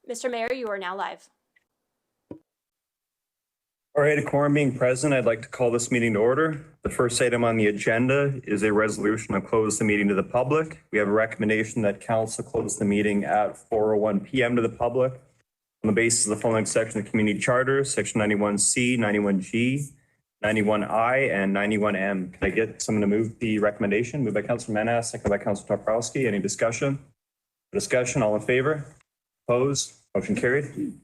Mr. Mayor, you are now live. All right, a quorum being present, I'd like to call this meeting to order. The first item on the agenda is a resolution to close the meeting to the public. We have a recommendation that council close the meeting at 4:01 p.m. to the public on the basis of the following section of community charters, section 91C, 91G, 91I, and 91M. Can I get someone to move the recommendation? Moved by Councilor Manas, second by Councilor Toporowski. Any discussion? Discussion, all in favor? Opposed? Motion carried.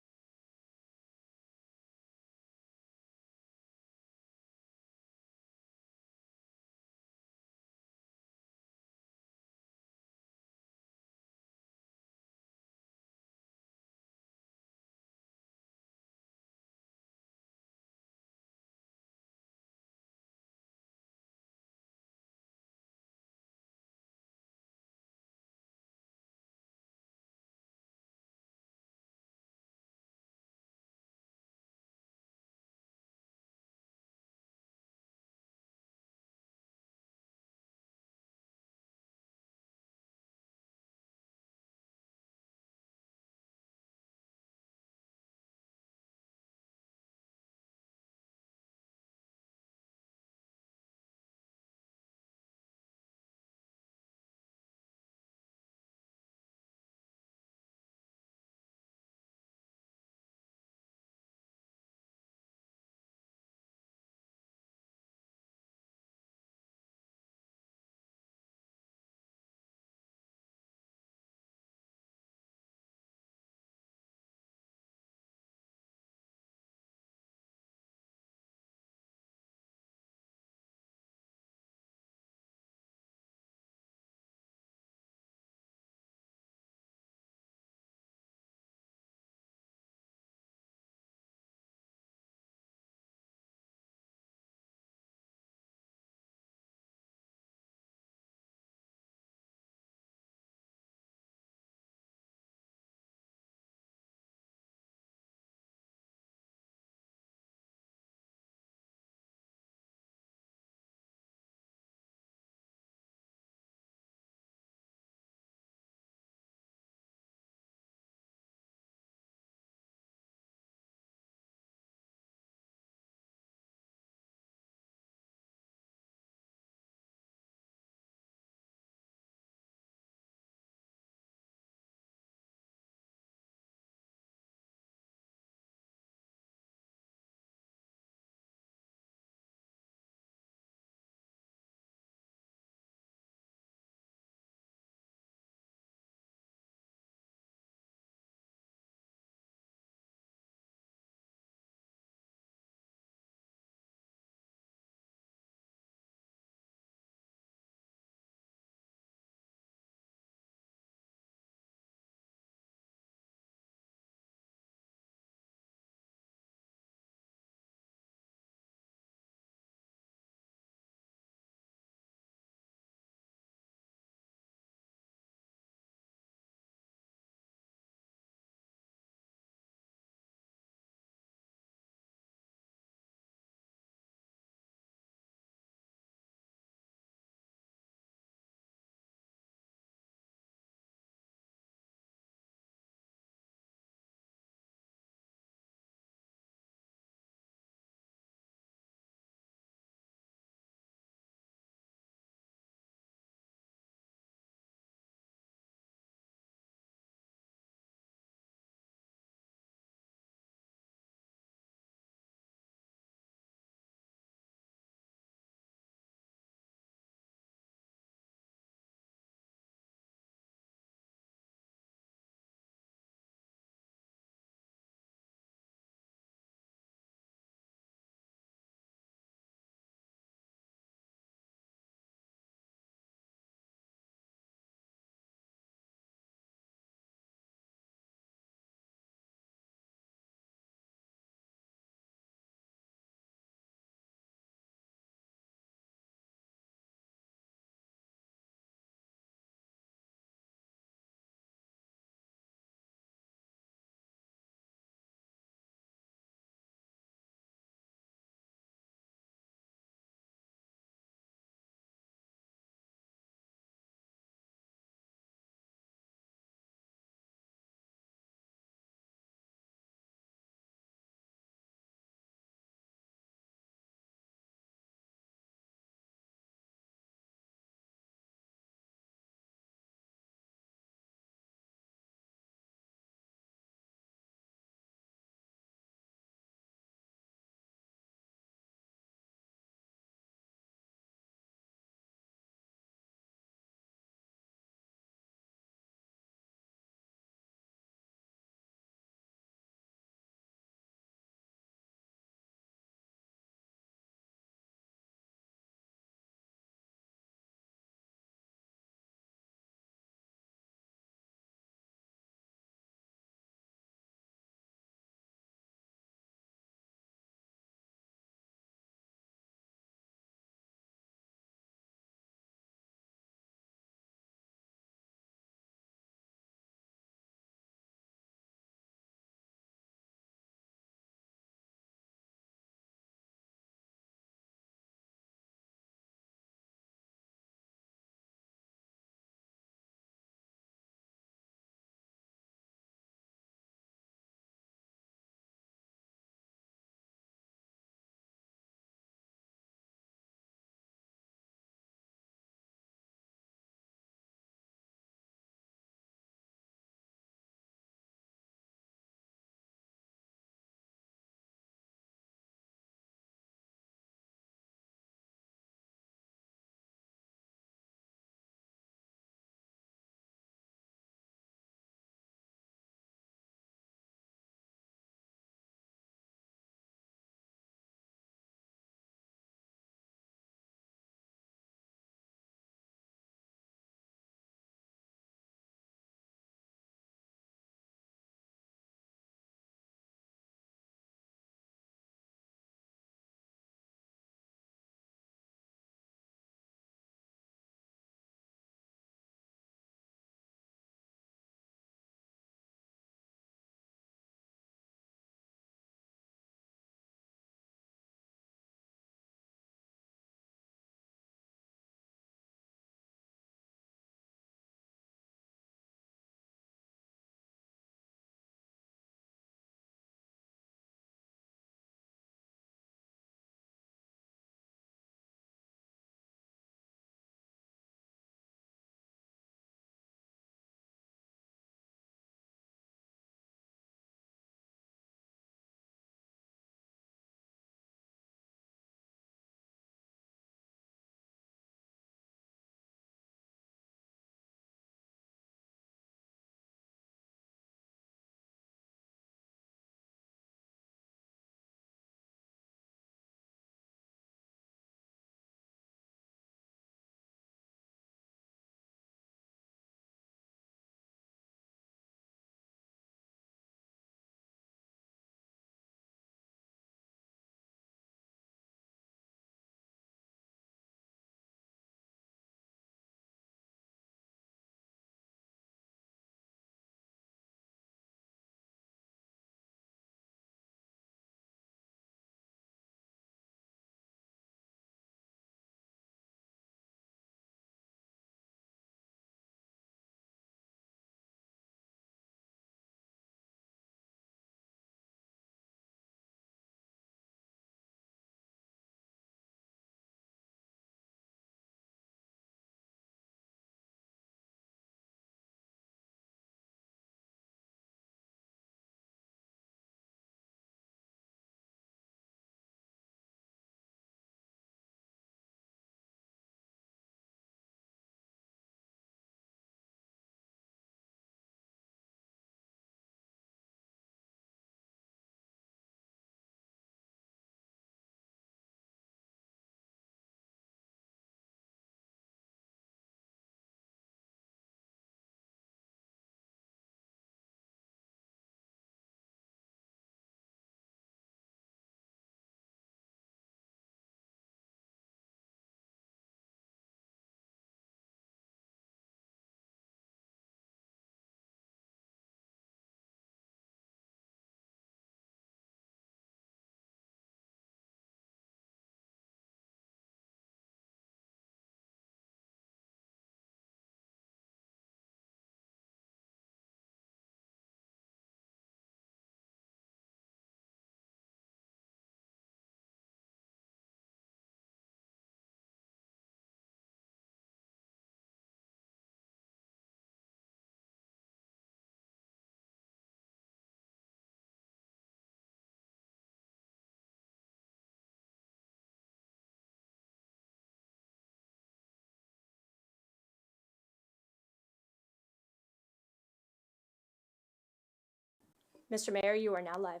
Mr. Mayor, you are now live.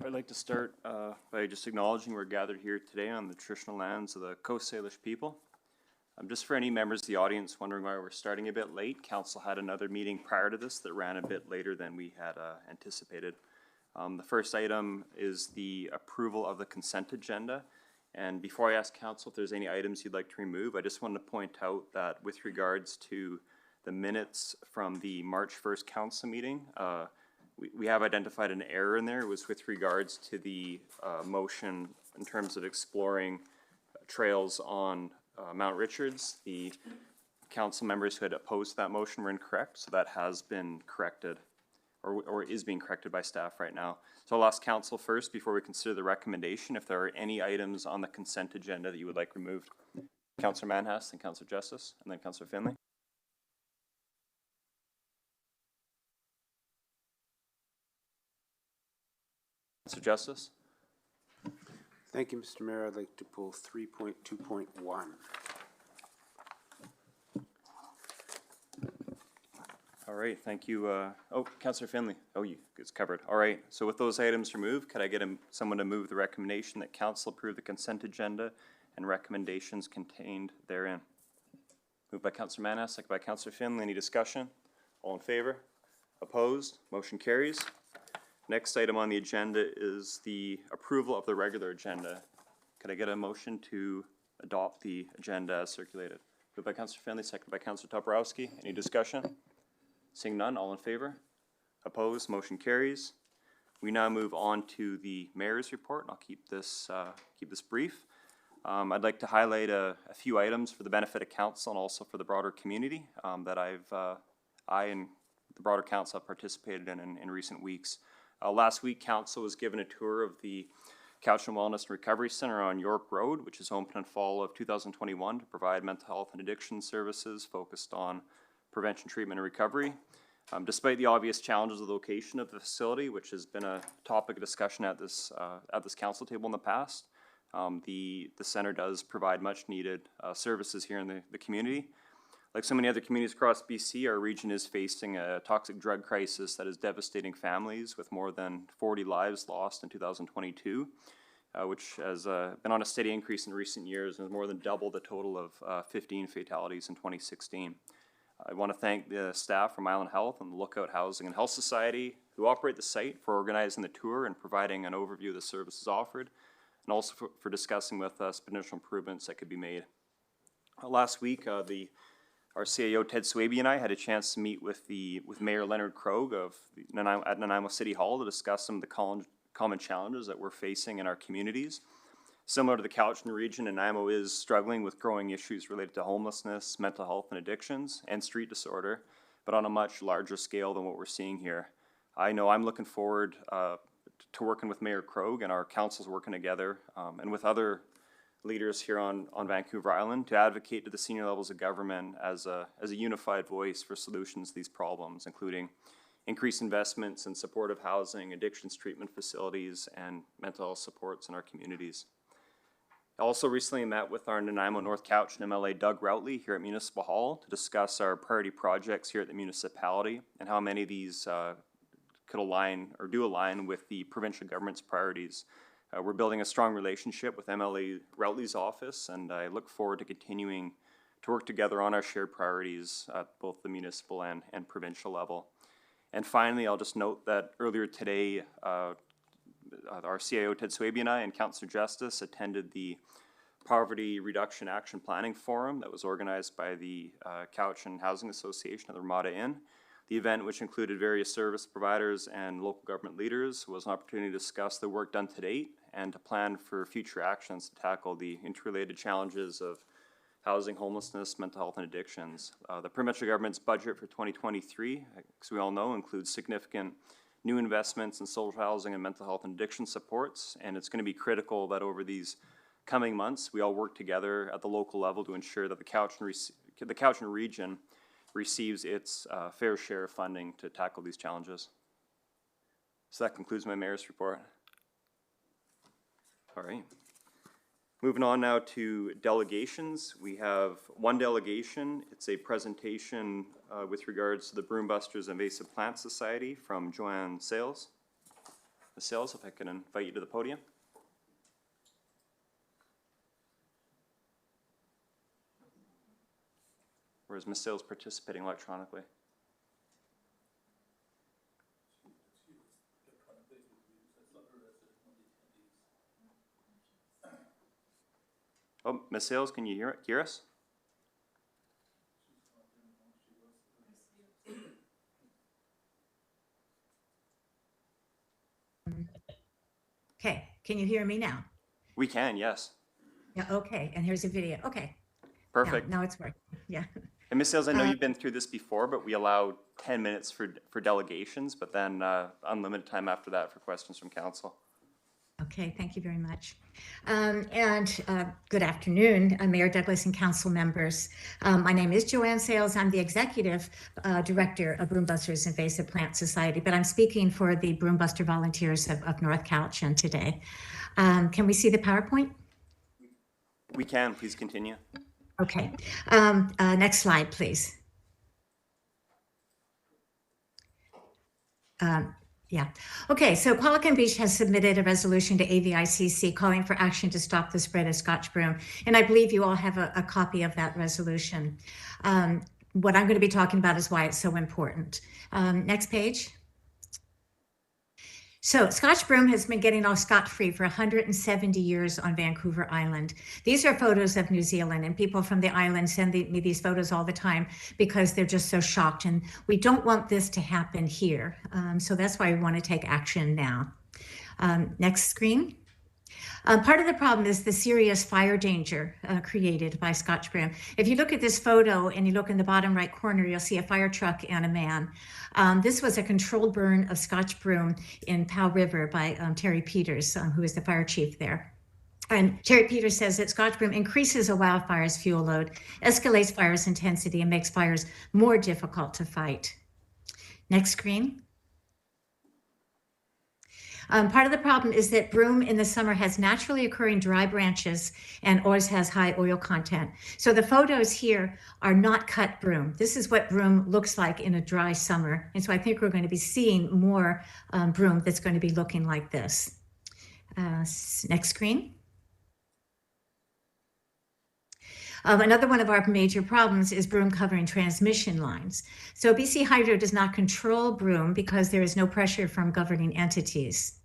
I'd like to start by just acknowledging we're gathered here today on the traditional lands of the Coast Salish people. Just for any members of the audience wondering why we're starting a bit late, Council had another meeting prior to this that ran a bit later than we had anticipated. The first item is the approval of the consent agenda. And before I ask Council if there's any items you'd like to remove, I just wanted to point out that with regards to the minutes from the March 1st Council meeting, we have identified an error in there. It was with regards to the motion in terms of exploring trails on Mount Richards. The council members who had opposed that motion were incorrect, so that has been corrected or is being corrected by staff right now. So I'll ask council first before we consider the recommendation if there are any items on the consent agenda that you would like removed. Councillor Manhas, then Councillor Justice, and then Councillor Finley. Councillor Justice. Thank you, Mr. Mayor. I'd like to pull 3.2.1. All right, thank you. Oh, Councillor Finley. Oh, it's covered. All right, so with those items removed, could I get someone to move the recommendation that council approve the consent agenda and recommendations contained therein? Moved by Councillor Manhas, second by Councillor Finley. Any discussion? All in favor? Opposed? Motion carries. Next item on the agenda is the approval of the regular agenda. Could I get a motion to adopt the agenda as circulated? Moved by Councillor Finley, second by Councillor Toporowski. Any discussion? Seeing none, all in favor? Opposed? Motion carries. We now move on to the mayor's report, and I'll keep this brief. I'd like to highlight a few items for the benefit of council and also for the broader community that I and the broader council have participated in recent weeks. Last week, council was given a tour of the Cowichan Wellness and Recovery Center on York Road, which is opened in fall of 2021 to provide mental health and addiction services focused on prevention, treatment, and recovery. Despite the obvious challenges of the location of the facility, which has been a topic of discussion at this council table in the past, the center does provide much needed services here in the community. Like so many other communities across BC, our region is facing a toxic drug crisis that is devastating families, with more than 40 lives lost in 2022, which has been on a steady increase in recent years and has more than doubled the total of 15 fatalities in 2016. I want to thank the staff from Island Health and the Lookout Housing and Health Society who operate the site for organizing the tour and providing an overview of the services offered, and also for discussing with us potential improvements that could be made. Last week, our CAO Ted Swaby and I had a chance to meet with Mayor Leonard Krogh at Nanaimo City Hall to discuss some of the common challenges that we're facing in our communities. Similar to the Cowichan region, Nanaimo is struggling with growing issues related to homelessness, mental health and addictions, and street disorder, but on a much larger scale than what we're seeing here. I know I'm looking forward to working with Mayor Krogh and our councils working together and with other leaders here on Vancouver Island to advocate to the senior levels of government as a unified voice for solutions to these problems, including increased investments in supportive housing, addictions treatment facilities, and mental health supports in our communities. I also recently met with our Nanaimo North Cowichan MLA Doug Routley here at Municipal Hall to discuss our priority projects here at the municipality and how many of these could align or do align with the provincial government's priorities. We're building a strong relationship with MLA Routley's office, and I look forward to continuing to work together on our shared priorities at both the municipal and provincial level. And finally, I'll just note that earlier today, our CAO Ted Swaby and I and Councillor Justice attended the Poverty Reduction Action Planning Forum that was organized by the Cowichan Housing Association at the Ramada Inn. The event, which included various service providers and local government leaders, was an opportunity to discuss the work done to date and to plan for future actions to tackle the interrelated challenges of housing, homelessness, mental health, and addictions. The provincial government's budget for 2023, as we all know, includes significant new investments in social housing and mental health and addiction supports, and it's going to be critical that over these coming months we all work together at the local level to ensure that the Cowichan region receives its fair share of funding to tackle these challenges. So that concludes my mayor's report. All right. Moving on now to delegations. We have one delegation. It's a presentation with regards to the Broom Busters Invasive Plant Society from Joanne Sales. Ms. Sales, if I can invite you to the podium. Or is Ms. Sales participating electronically? Oh, Ms. Sales, can you hear us? Okay, can you hear me now? We can, yes. Yeah, okay, and here's a video. Okay. Perfect. Now it's working. Yeah. And Ms. Sales, I know you've been through this before, but we allow 10 minutes for delegations, but then unlimited time after that for questions from council. Okay, thank you very much. Good afternoon, Mayor Douglas and council members. My name is Joanne Sales. I'm the executive director of Broom Busters Invasive Plant Society, but I'm speaking for the Broom Buster volunteers of North Cowichan today. Can we see the PowerPoint? We can, please continue. Okay, next slide, please. Yeah. Okay, so Cowichan Beach has submitted a resolution to AVICC calling for action to stop the spread of Scotch broom. And I believe you all have a copy of that resolution. What I'm going to be talking about is why it's so important. Next page. So Scotch broom has been getting off scot-free for 170 years on Vancouver Island. These are photos of New Zealand, and people from the island send me these photos all the time because they're just so shocked. And we don't want this to happen here. So that's why we want to take action now. Next screen. Part of the problem is the serious fire danger created by Scotch broom. If you look at this photo and you look in the bottom right corner, you'll see a fire truck and a man. This was a controlled burn of Scotch broom in Powell River by Terry Peters, who is the fire chief there. And Terry Peters says that Scotch broom increases a wildfire's fuel load, escalates fire's intensity, and makes fires more difficult to fight. Next screen. Part of the problem is that broom in the summer has naturally occurring dry branches and always has high oil content. So the photos here are not cut broom. This is what broom looks like in a dry summer. And so I think we're going to be seeing more broom that's going to be looking like this. Next screen. Another one of our major problems is broom covering transmission lines. So BC Hydro does not control broom because there is no pressure from governing entities.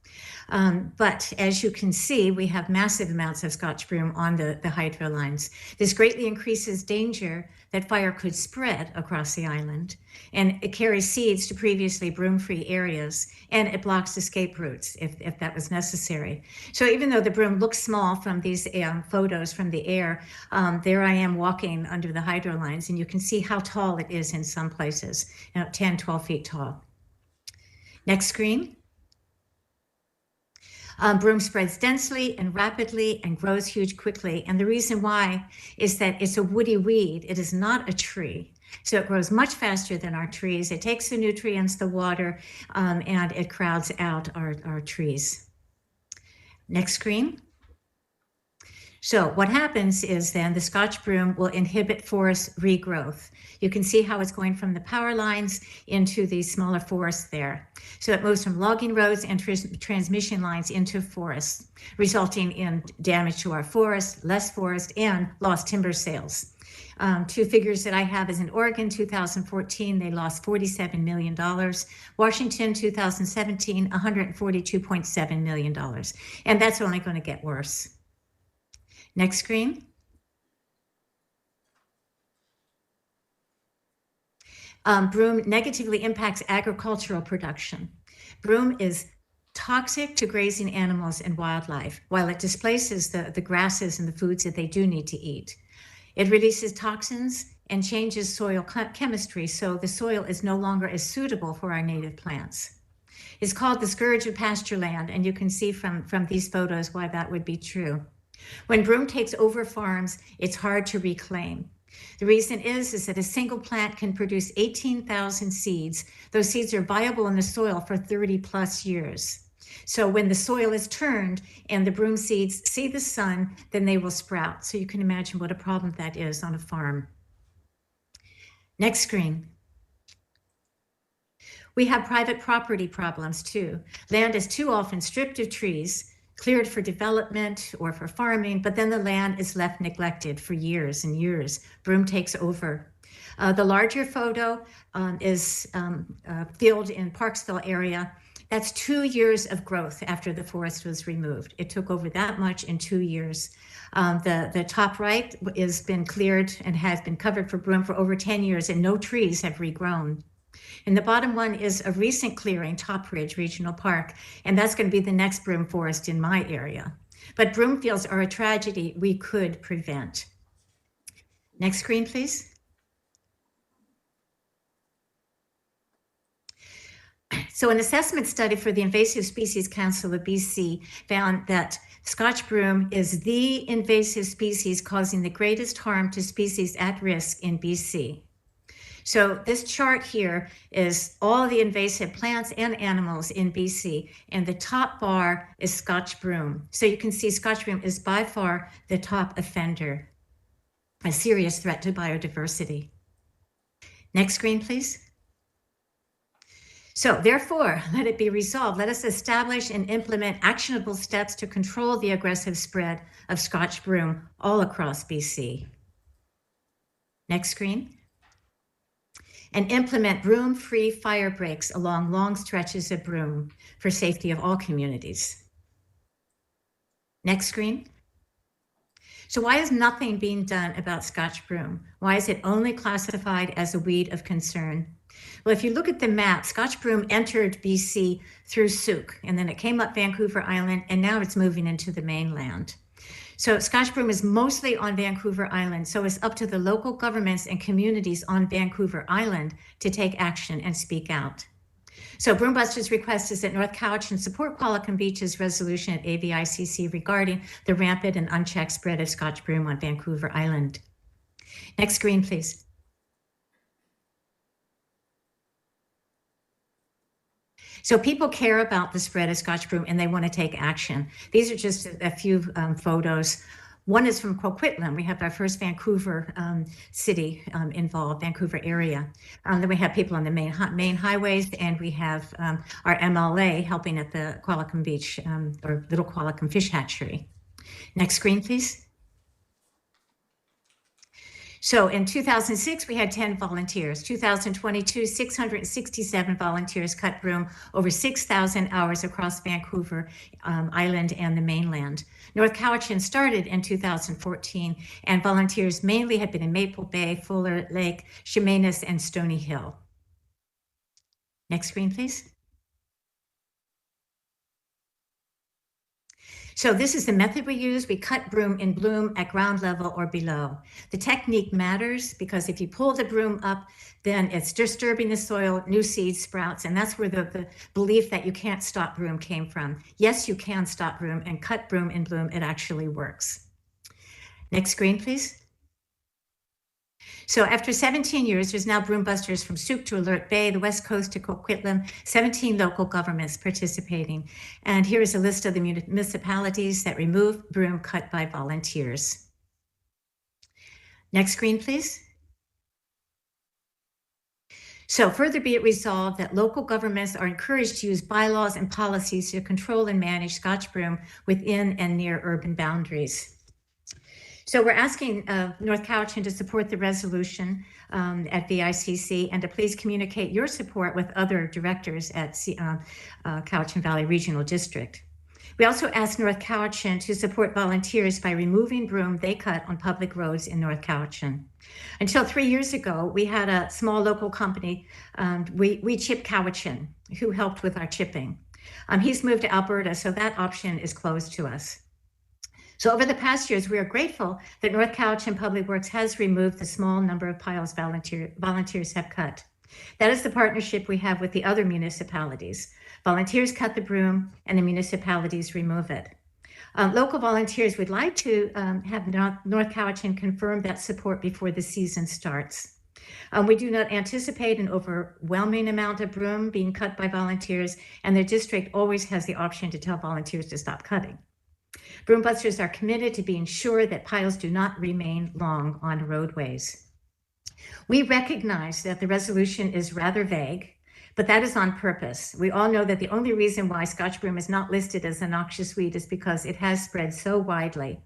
But as you can see, we have massive amounts of Scotch broom on the hydro lines. This greatly increases danger that fire could spread across the island, and it carries seeds to previously broom-free areas, and it blocks escape routes if that was necessary. So even though the broom looks small from these photos from the air, there I am walking under the hydro lines, and you can see how tall it is in some places, 10, 12 feet tall. Next screen. Broom spreads densely and rapidly and grows huge quickly. And the reason why is that it's a woody weed. It is not a tree. So it grows much faster than our trees. It takes the nutrients, the water, and it crowds out our trees. Next screen. So what happens is then the Scotch broom will inhibit forest regrowth. You can see how it's going from the power lines into the smaller forests there. So it moves from logging roads and transmission lines into forests, resulting in damage to our forests, less forest, and lost timber sales. Two figures that I have is in Oregon, 2014, they lost $47 million. Washington, 2017, $142.7 million. And that's only going to get worse. Next screen. Broom negatively impacts agricultural production. Broom is toxic to grazing animals and wildlife, while it displaces the grasses and the foods that they do need to eat. It releases toxins and changes soil chemistry, so the soil is no longer as suitable for our native plants. It's called the scourge of pasture land, and you can see from these photos why that would be true. When broom takes over farms, it's hard to reclaim. The reason is that a single plant can produce 18,000 seeds. Those seeds are viable in the soil for 30 plus years. So when the soil is turned and the broom seeds see the sun, then they will sprout. So you can imagine what a problem that is on a farm. Next screen. We have private property problems too. Land is too often stripped of trees, cleared for development or for farming, but then the land is left neglected for years and years. Broom takes over. The larger photo is a field in Parksville area. That's 2 years of growth after the forest was removed. It took over that much in 2 years. The top right has been cleared and has been covered for broom for over 10 years, and no trees have regrown. And the bottom one is a recent clearing, Top Ridge Regional Park, and that's going to be the next broom forest in my area. But broom fields are a tragedy we could prevent. Next screen, please. So an assessment study for the Invasive Species Council of BC found that Scotch broom is the invasive species causing the greatest harm to species at risk in BC. So this chart here is all the invasive plants and animals in BC, and the top bar is Scotch broom. So you can see Scotch broom is by far the top offender, a serious threat to biodiversity. Next screen, please. So therefore, let it be resolved. Let us establish and implement actionable steps to control the aggressive spread of Scotch broom all across BC. Next screen. And implement broom-free fire breaks along long stretches of broom for safety of all communities. Next screen. So why is nothing being done about Scotch broom? Why is it only classified as a weed of concern? Well, if you look at the map, Scotch broom entered BC through Souk, and then it came up Vancouver Island, and now it's moving into the mainland. So Scotch broom is mostly on Vancouver Island, so it's up to the local governments and communities on Vancouver Island to take action and speak out. So Broombusters' request is that North Cowichan support Qualicum Beach's resolution at AVICC regarding the rampant and unchecked spread of Scotch broom on Vancouver Island. Next screen, please. So people care about the spread of Scotch broom and they want to take action. These are just a few photos. One is from Coquitlam. We have our first Vancouver city involved, Vancouver area. Then we have people on the main highways, and we have our MLA helping at the Qualicum Beach or Little Qualicum Fish Hatchery. Next screen, please. So in 2006, we had 10 volunteers. 2022, 667 volunteers cut broom, over 6,000 hours across Vancouver Island and the mainland. North Cowichan started in 2014, and volunteers mainly have been in Maple Bay, Fuller Lake, Chemainus, and Stony Hill. Next screen, please. So this is the method we use. We cut broom in bloom at ground level or below. The technique matters because if you pull the broom up, then it's disturbing the soil, new seed sprouts, and that's where the belief that you can't stop broom came from. Yes, you can stop broom, and cut broom in bloom, it actually works. Next screen, please. So after 17 years, there's now Broombusters from Souk to Alert Bay, the West Coast to Coquitlam, 17 local governments participating. And here is a list of the municipalities that remove broom cut by volunteers. Next screen, please. So further be it resolved that local governments are encouraged to use bylaws and policies to control and manage Scotch broom within and near urban boundaries. So we're asking North Cowichan to support the resolution at VICC and to please communicate your support with other directors at Cowichan Valley Regional District. We also ask North Cowichan to support volunteers by removing broom they cut on public roads in North Cowichan. Until 3 years ago, we had a small local company, we chip Cowichan, who helped with our chipping. He's moved to Alberta, so that option is closed to us. So over the past years, we are grateful that North Cowichan Public Works has removed the small number of piles volunteers have cut. That is the partnership we have with the other municipalities. Volunteers cut the broom and the municipalities remove it. Local volunteers would like to have North Cowichan confirm that support before the season starts. We do not anticipate an overwhelming amount of broom being cut by volunteers, and the district always has the option to tell volunteers to stop cutting. Broom busters are committed to being sure that piles do not remain long on roadways. We recognize that the resolution is rather vague, but that is on purpose. We all know that the only reason why Scotch broom is not listed as a noxious weed is because it has spread so widely.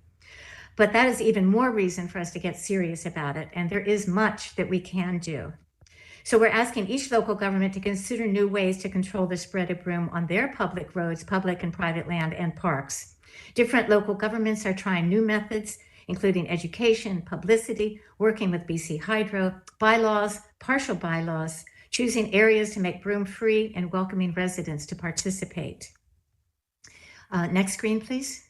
But that is even more reason for us to get serious about it, and there is much that we can do. So we're asking each local government to consider new ways to control the spread of broom on their public roads, public and private land, and parks. Different local governments are trying new methods, including education, publicity, working with BC Hydro, bylaws, partial bylaws, choosing areas to make broom free, and welcoming residents to participate. Next screen, please.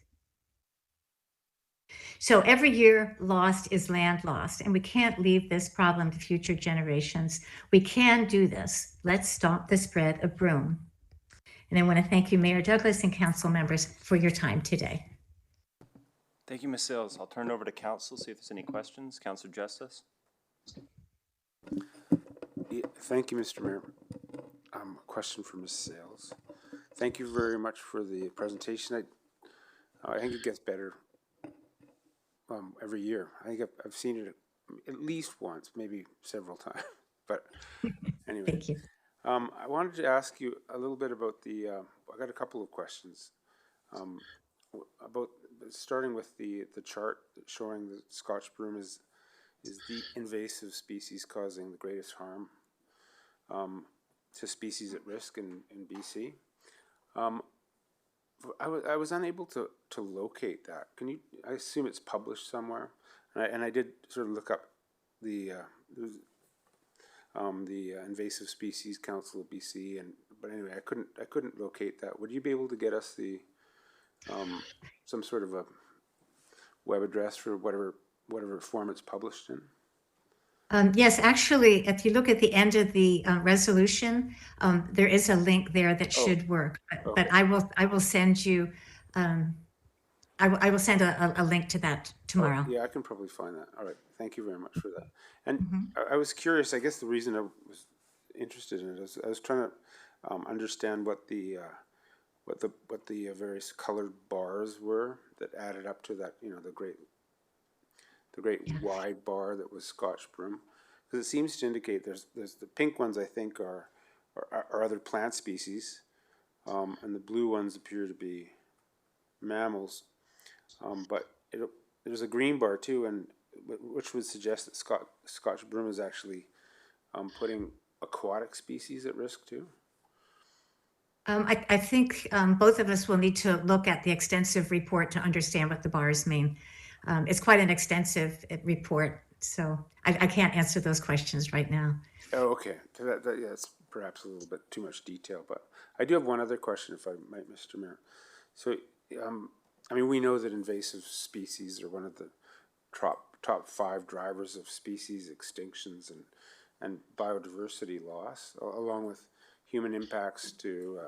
So every year lost is land lost, and we can't leave this problem to future generations. We can do this. Let's stop the spread of broom. And I want to thank you, Mayor Douglas and council members, for your time today. Thank you, Ms. Sales. I'll turn it over to council, see if there's any questions. Councilor Justice. Yeah, thank you, Mr. Mayor. Question for Ms. Sales. Thank you very much for the presentation. I think it gets better every year. I think I've seen it at least once, maybe several times. But anyway, Thank you. I wanted to ask you a little bit about the. I got a couple of questions about starting with the chart showing that Scotch broom is the invasive species causing the greatest harm to species at risk in BC. I was unable to locate that. Can you? I assume it's published somewhere, and I did sort of look up the Invasive Species Council of BC, but anyway, I couldn't locate that. Would you be able to get us the some sort of a web address for whatever form it's published in? Yes, actually, if you look at the end of the resolution, there is a link there that should work. But I will send you. I will send a link to that tomorrow. Oh, yeah, I can probably find that. All right, thank you very much for that. And I was curious. I guess the reason I was interested in it is I was trying to understand what the various colored bars were that added up to that. The great wide bar that was Scotch broom, because it seems to indicate there's the pink ones I think are other plant species, and the blue ones appear to be mammals, but there's a green bar too, and which would suggest that Scotch broom is actually putting aquatic species at risk too. I think both of us will need to look at the extensive report to understand what the bars mean. It's quite an extensive report, so I can't answer those questions right now. Oh, okay. So that's perhaps a little bit too much detail, but I do have one other question, if I might, Mr. Mayor. So, I mean, we know that invasive species are one of the top 5 drivers of species extinctions and biodiversity loss, along with human impacts to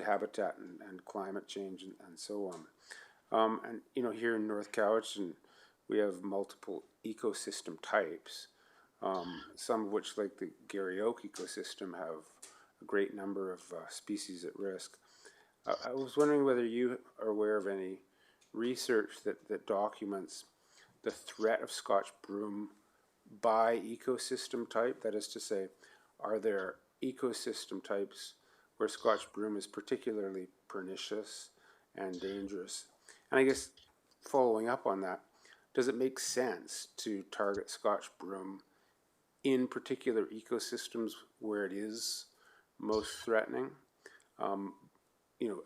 habitat and climate change and so on. And here in North Cowichan, we have multiple ecosystem types, some of which, like the Garry Oak ecosystem, have a great number of species at risk. I was wondering whether you are aware of any research that documents the threat of Scotch broom by ecosystem type. That is to say, are there ecosystem types where Scotch broom is particularly pernicious and dangerous? And I guess following up on that, does it make sense to target Scotch broom in particular ecosystems where it is most threatening?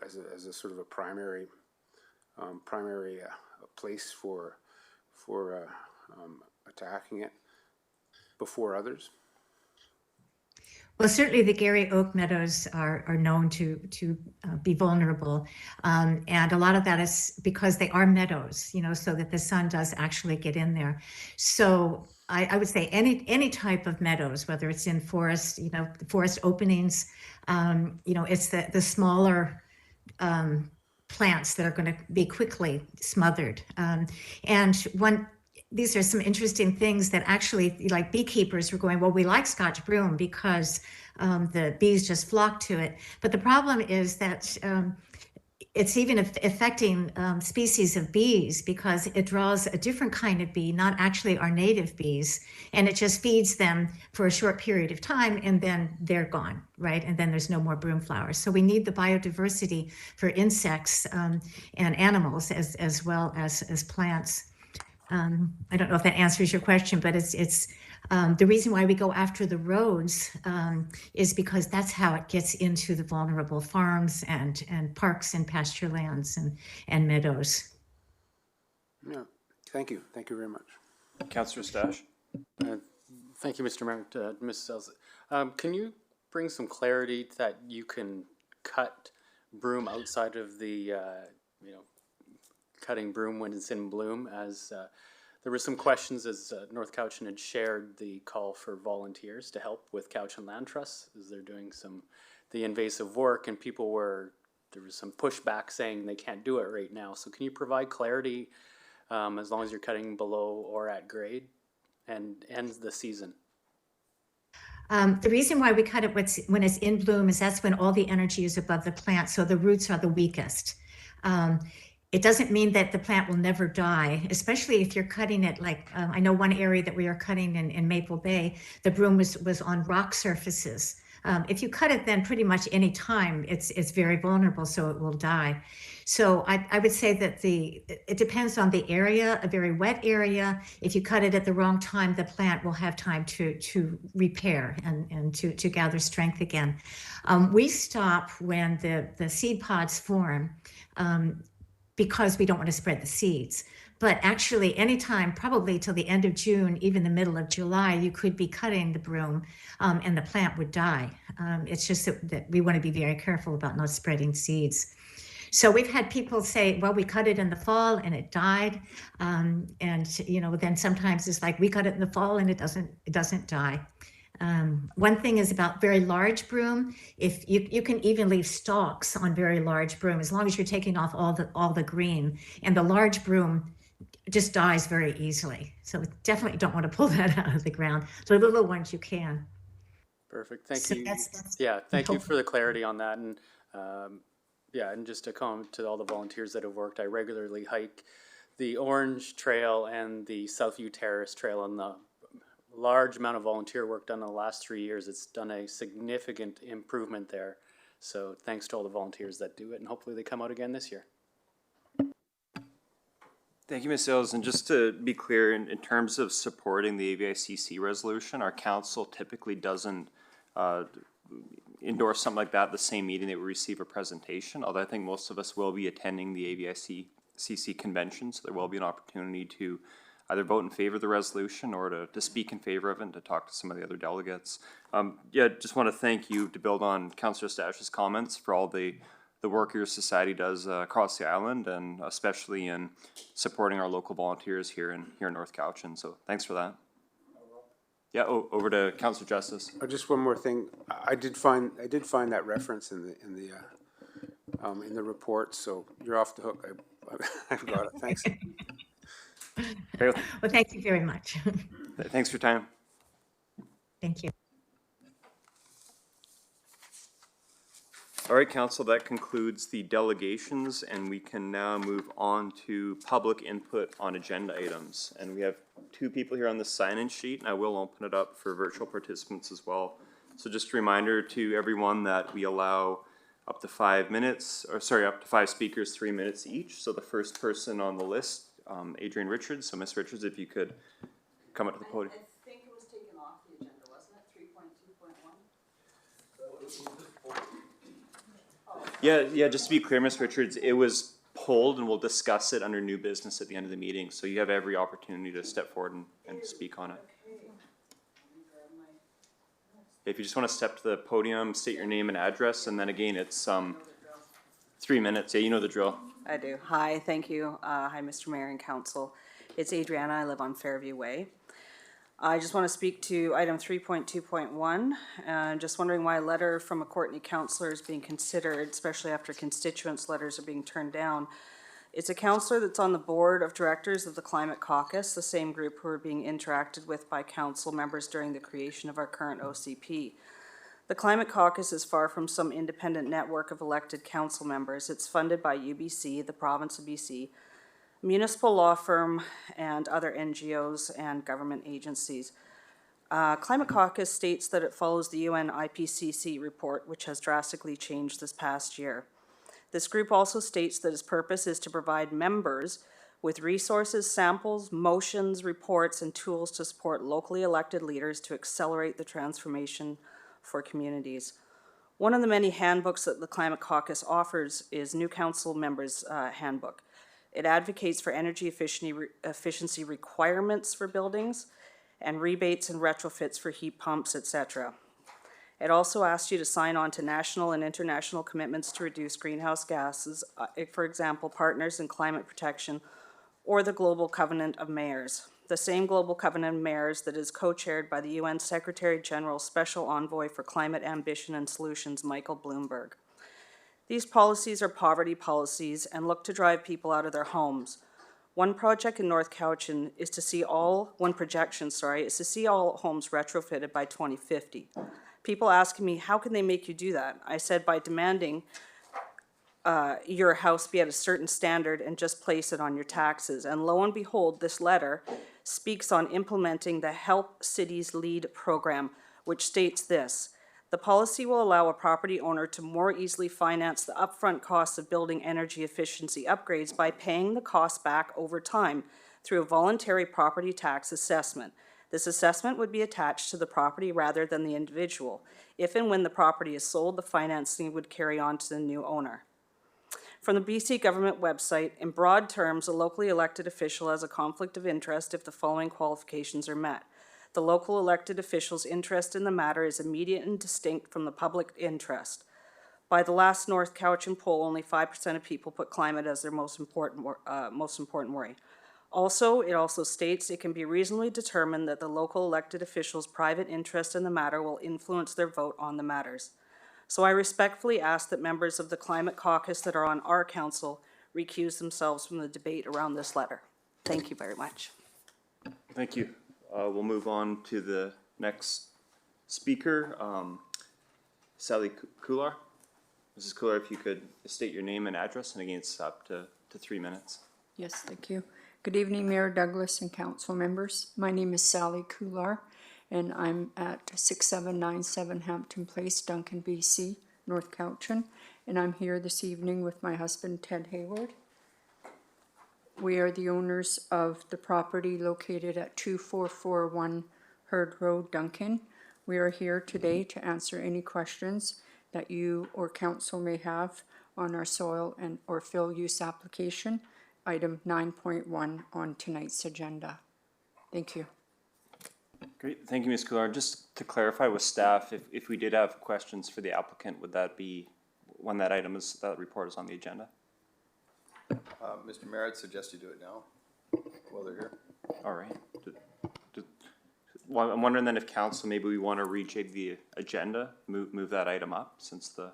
As a sort of a primary place for attacking it before others? Well, certainly the Garry Oak meadows are known to be vulnerable, and a lot of that is because they are meadows, so that the sun does actually get in there. So I would say any type of meadows, whether it's in forest, forest openings, it's the smaller plants that are going to be quickly smothered. And these are some interesting things that actually, like beekeepers were going, well, we like Scotch broom because the bees just flock to it. But the problem is that it's even affecting species of bees because it draws a different kind of bee, not actually our native bees, and it just feeds them for a short period of time and then they're gone, right? And then there's no more broom flowers. So we need the biodiversity for insects and animals as well as plants. I don't know if that answers your question, but it's the reason why we go after the roads is because that's how it gets into the vulnerable farms and parks and pasture lands and meadows. Yeah, thank you. Thank you very much. Councillor Stash? Thank you, Mr. Mayor. Mrs. Sells. Can you bring some clarity that you can cut broom outside of the, cutting broom when it's in bloom? As there were some questions as North Cowichan had shared the call for volunteers to help with Cowichan Land Trust as they're doing the invasive work, and there was some pushback saying they can't do it right now. So can you provide clarity as long as you're cutting below or at grade and ends the season? The reason why we cut it when it's in bloom is that's when all the energy is above the plant, so the roots are the weakest. It doesn't mean that the plant will never die, especially if you're cutting it like, I know one area that we are cutting in Maple Bay, the broom was on rock surfaces. If you cut it then pretty much any time, it's very vulnerable, so it will die. So I would say that it depends on the area. A very wet area, if you cut it at the wrong time, the plant will have time to repair and to gather strength again. We stop when the seed pods form because we don't want to spread the seeds. But actually, anytime, probably till the end of June, even the middle of July, you could be cutting the broom and the plant would die. It's just that we want to be very careful about not spreading seeds. So we've had people say, well, we cut it in the fall and it died. And, then sometimes it's like we cut it in the fall and it doesn't die. One thing is about very large broom. If you can even leave stalks on very large broom, as long as you're taking off all the green, and the large broom just dies very easily. So definitely don't want to pull that out of the ground. So the little ones you can. Perfect. Thank So you. that's Thank you for the clarity on that. And and just to comment to all the volunteers that have worked, I regularly hike the Orange Trail and the Southview Terrace Trail, and the large amount of volunteer work done in the last 3 years. It's done a significant improvement there. So thanks to all the volunteers that do it, and hopefully they come out again this year. Thank you, Ms. Sills. And just to be clear, in terms of supporting the AVICC resolution, our council typically doesn't endorse something like that the same meeting that we receive a presentation, although I think most of us will be attending the AVICC convention, so there will be an opportunity to either vote in favor of the resolution or to speak in favor of it and to talk to some of the other delegates. Just want to thank you, to build on Councillor Stash's comments, for all the work your society does across the island, and especially in supporting our local volunteers here in North Cowichan. So thanks for that. Yeah, over to Councillor Justice. Just one more thing. I did find that reference in the report, so you're off the hook. I've got it. Thanks. Well, thank you very much. Thanks for your time. Thank you. All right, Council, that concludes the delegations, and we can now move on to public input on agenda items. And we have 2 people here on the sign-in sheet, and I will open it up for virtual participants as well. So just a reminder to everyone that we allow up to 5 minutes, up to 5 speakers, 3 minutes each. So the first person on the list, Adrian Richards. So Ms. Richards, if you could come up to the podium. I think it was taken off the agenda, wasn't it? 3.2.1? Yeah, just to be clear, Ms. Richards, it was pulled and we'll discuss it under new business at the end of the meeting. So you have every opportunity to step forward and speak on it. If you just want to step to the podium, state your name and address, and then again, it's 3 minutes. Yeah, you know the drill. I do. Hi, thank you. Hi, Mr. Mayor and Council. It's Adriana. I live on Fairview Way. I just want to speak to item 3.2.1. Just wondering why a letter from a Courtney councillor is being considered, especially after constituents' letters are being turned down. It's a counselor that's on the board of directors of the Climate Caucus, the same group who are being interacted with by council members during the creation of our current OCP. The Climate Caucus is far from some independent network of elected council members. It's funded by UBC, the province of BC, municipal law firm, and other NGOs and government agencies. Climate Caucus states that it follows the UN IPCC report, which has drastically changed this past year. This group also states that its purpose is to provide members with resources, samples, motions, reports, and tools to support locally elected leaders to accelerate the transformation for communities. One of the many handbooks that the Climate Caucus offers is New Council Members' Handbook. It advocates for energy efficiency requirements for buildings and rebates and retrofits for heat pumps, etc. It also asks you to sign on to national and international commitments to reduce greenhouse gases, for example, Partners in Climate Protection or the Global Covenant of Mayors, the same Global Covenant of Mayors that is co-chaired by the UN Secretary General Special Envoy for Climate Ambition and Solutions, Michael Bloomberg. These policies are poverty policies and look to drive people out of their homes. One project in North Cowichan is to see all homes retrofitted by 2050. People asking me, how can they make you do that? I said, by demanding your house be at a certain standard and just place it on your taxes. And lo and behold, this letter speaks on implementing the Help Cities Lead program, which states this: the policy will allow a property owner to more easily finance the upfront costs of building energy efficiency upgrades by paying the cost back over time through a voluntary property tax assessment. This assessment would be attached to the property rather than the individual. If and when the property is sold, the financing would carry on to the new owner. From the BC government website, in broad terms, a locally elected official has a conflict of interest if the following qualifications are met. The local elected official's interest in the matter is immediate and distinct from the public interest. By the last North Cowichan poll, only 5% of people put climate as their most important worry. Also, it also states it can be reasonably determined that the local elected official's private interest in the matter will influence their vote on the matters. So I respectfully ask that members of the Climate Caucus that are on our council recuse themselves from the debate around this letter. Thank you very much. Thank you. We'll move on to the next speaker, Sally Kular. Mrs. Kular, if you could state your name and address, and again, it's up to 3 minutes. Yes, thank you. Good evening, Mayor Douglas and council members. My name is Sally Kular, and I'm at 6797 Hampton Place, Duncan, BC, North Cowichan, and I'm here this evening with my husband, Ted Hayward. We are the owners of the property located at 2441 Herd Road, Duncan. We are here today to answer any questions that you or council may have on our soil and or fill use application, item 9.1 on tonight's agenda. Thank you. Great, thank you, Ms. Kular. Just to clarify with staff, if we did have questions for the applicant, would that be when that report is on the agenda? Mr. Mayor, I'd suggest you do it now while they're here. All right. Well, I'm wondering then if council, maybe we want to rejig the agenda, move that item up since the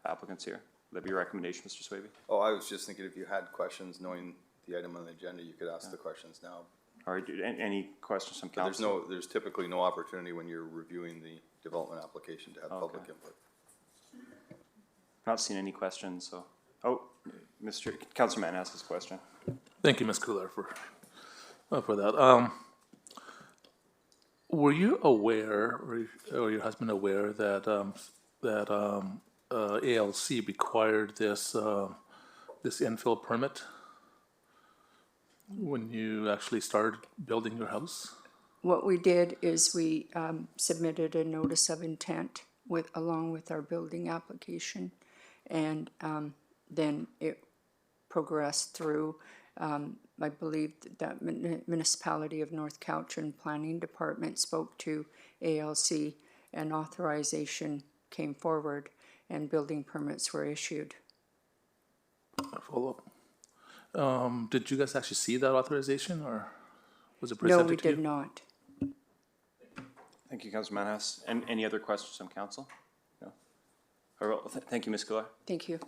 applicant's here. Would that be your recommendation, Mr. Swaby? Oh, I was just thinking if you had questions, knowing the item on the agenda, you could ask the questions now. All right, any questions from But council? there's typically no opportunity when you're reviewing the development application to have public input. Not seen any questions, so. Oh, Councilman asked his question. Thank you, Ms. Kular, for that. Were you aware, or your husband aware that ALC required this infill permit when you actually started building your house? What we did is we submitted a notice of intent along with our building application, and then it progressed through, I believe that municipality of North Cowichan Planning Department spoke to ALC and authorization came forward and building permits were issued. A follow-up. Did you guys actually see that authorization, or was it presented to you? No, we did not. Thank you, Councilman Hess. And any other questions from council? No. All right, well, thank you, Ms. Kular. Thank you.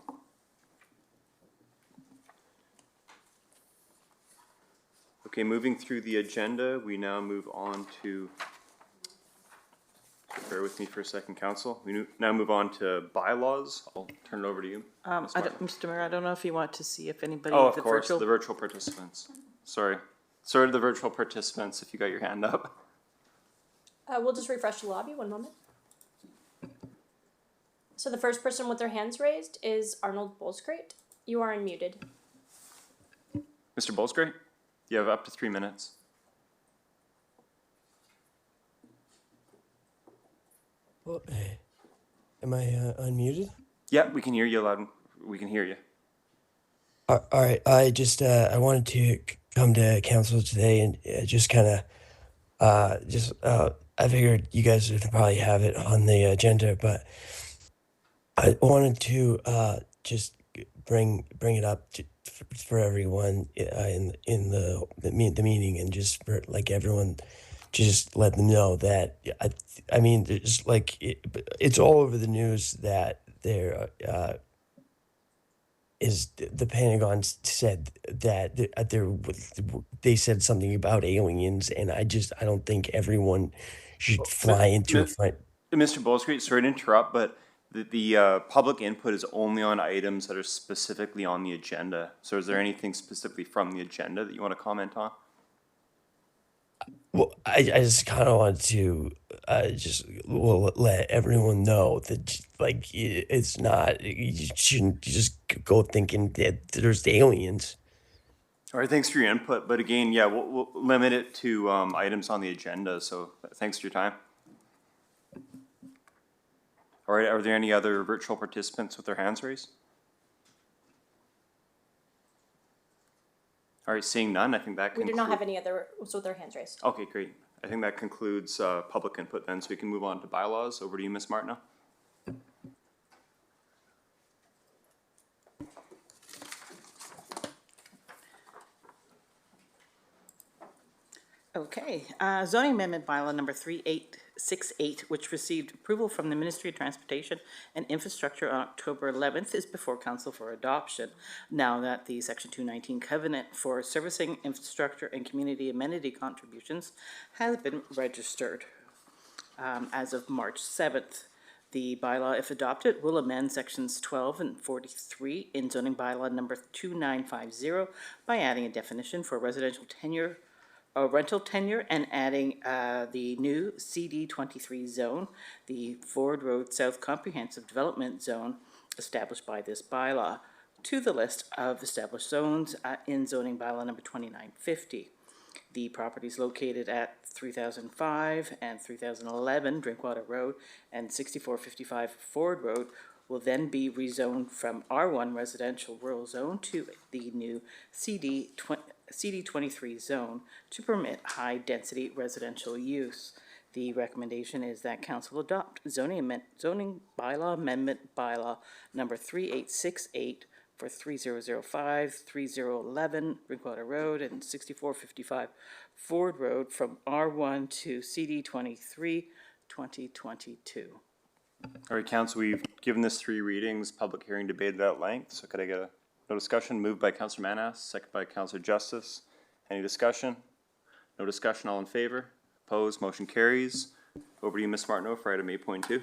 Okay, moving through the agenda, we now move on to, bear with me for a second, Council. Now move on to bylaws. I'll turn it over to you. Ms. Martin. Mr. Mayor, I don't know if you want to see if anybody. Oh, of course, the virtual participants. Sorry. Sorry to the virtual participants if you got your hand up. We'll just refresh the lobby, one moment. So the first person with their hands raised is Arnold Bolscrate. You are unmuted. Mr. Bolsgray, you have up to 3 minutes. Well, am I unmuted? Yeah, we can hear you loud. We can hear you. All right. I just I wanted to come to council today and just kind of I figured you guys would probably have it on the agenda, but I wanted to just bring it up for everyone in the meeting, and just for like everyone, just let them know that I mean, there's like it's all over the news that there is the Pentagon said that they said something about aliens, and I don't think everyone should fly into a fight. Mr. Bolsgray, sorry to interrupt, but the public input is only on items that are specifically on the agenda. So is there anything specifically from the agenda that you want to comment on? Well, I just kind of want to let everyone know that like it's not, you shouldn't just go thinking that there's aliens. All right, thanks for your input. But again, yeah, we'll limit it to items on the agenda. So thanks for your time. All right, are there any other virtual participants with their hands raised? All right, seeing none, I think that We concludes. do not have any other with their hands raised. Okay, great. I think that concludes public input then, so we can move on to bylaws. Over to you, Ms. Martineau. Okay, zoning amendment bylaw number 3868, which received approval from the Ministry of Transportation and Infrastructure on October 11th, is before council for adoption. Now that the Section 219 covenant for servicing infrastructure and community amenity contributions has been registered as of March 7th. The bylaw, if adopted, will amend sections 12 and 43 in zoning bylaw number 2950 by adding a definition for residential tenure, rental tenure, and adding the new CD 23 zone, the Ford Road South Comprehensive Development Zone established by this bylaw, to the list of established zones in zoning bylaw number 2950. The properties located at 3005 and 3011 Drinkwater Road and 6455 Ford Road will then be rezoned from R1 Residential Rural Zone to the new CD23 zone to permit high-density residential use. The recommendation is that council adopt zoning bylaw amendment bylaw number 3868 for 3005, 3011 Drinkwater Road and 6455 Ford Road from R1 to CD23 2022. All right, council, we've given this 3 readings, public hearing debated at length. So could I get no discussion? Moved by Councillor Manas, second by Councillor Justice. Any discussion? No discussion, all in favor? Opposed, motion carries. Over to you, Ms. Martineau, for item 8.2.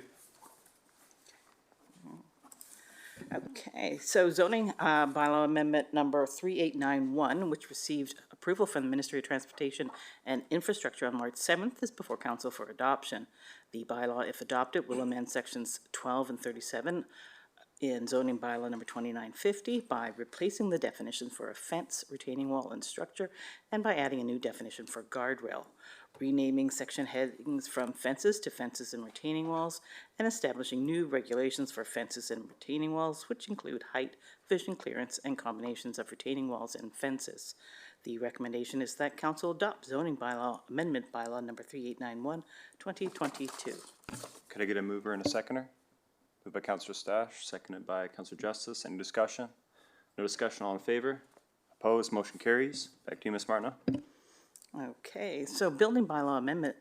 Okay, so zoning bylaw amendment number 3891, which received approval from the Ministry of Transportation and Infrastructure on March 7th, is before council for adoption. The bylaw, if adopted, will amend sections 12 and 37 in zoning bylaw number 2950 by replacing the definition for a fence, retaining wall, and structure, and by adding a new definition for guardrail, renaming section headings from fences to fences and retaining walls, and establishing new regulations for fences and retaining walls, which include height, vision clearance, and combinations of retaining walls and fences. The recommendation is that council adopt zoning bylaw amendment bylaw number 3891, 2022. Could I get a mover and a seconder? Moved by Councillor Stash, seconded by Councillor Justice. Any discussion? No discussion, all in favor? Opposed, motion carries. Back to you, Ms. Martineau. Okay, so building bylaw amendment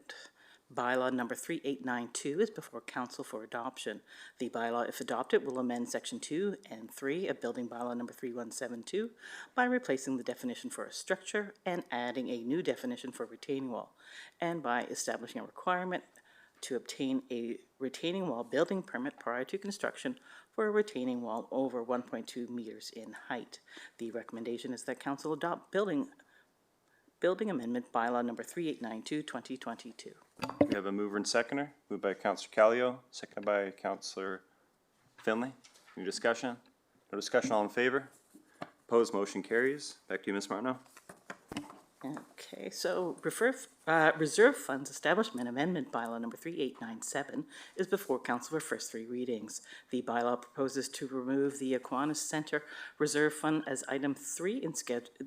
Bylaw number 3892 is before council for adoption. The bylaw, if adopted, will amend section 2 and 3 of building bylaw number 3172 by replacing the definition for a structure and adding a new definition for retaining wall, and by establishing a requirement to obtain a retaining wall building permit prior to construction for a retaining wall over 1.2 meters in height. The recommendation is that council adopt building amendment bylaw number 3892, 2022. We have a mover and seconder. Moved by Councillor Callio, seconded by Councillor Finley. Any discussion? No discussion, all in favor? Opposed, motion carries. Back to you, Ms. Martineau. Okay, so reserve funds establishment amendment bylaw number 3897 is before council for first three readings. The bylaw proposes to remove the Aquinas Center Reserve Fund as item 3 in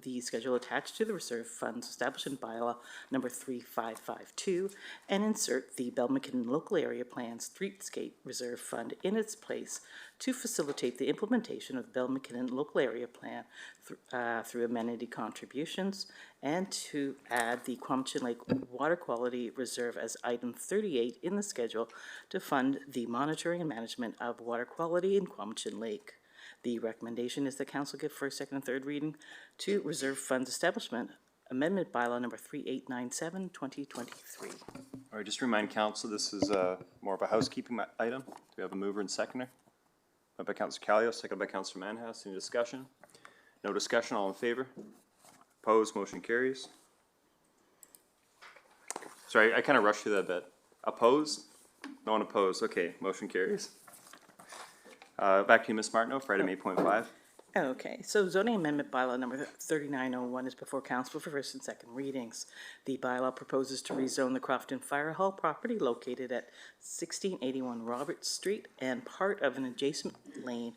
the schedule attached to the reserve funds establishment bylaw number 3552 and insert the Bell McKinnon Local Area Plan Streetscape Reserve Fund in its place to facilitate the implementation of the Bell McKinnon Local Area Plan through amenity contributions, and to add the Cowichan Lake Water Quality Reserve as item 38 in the schedule to fund the monitoring and management of water quality in Cowichan Lake. The recommendation is that council give first, second, and third reading to reserve funds establishment amendment bylaw number 3897, 2023. All right, just remind council, this is more of a housekeeping item. Do we have a mover and seconder? Moved by Councillor Callio, seconded by Councillor Manhas. Any discussion? No discussion, all in favor? Opposed, motion carries. Sorry, I kind of rushed through that bit. Opposed? No one opposed. Okay, motion carries. Back to you, Ms. Martineau, for item 8.5. Okay, so zoning amendment bylaw number 3901 is before council for first and second readings. The bylaw proposes to rezone the Crofton Fire Hall property located at 1681 Roberts Street and part of an adjacent lane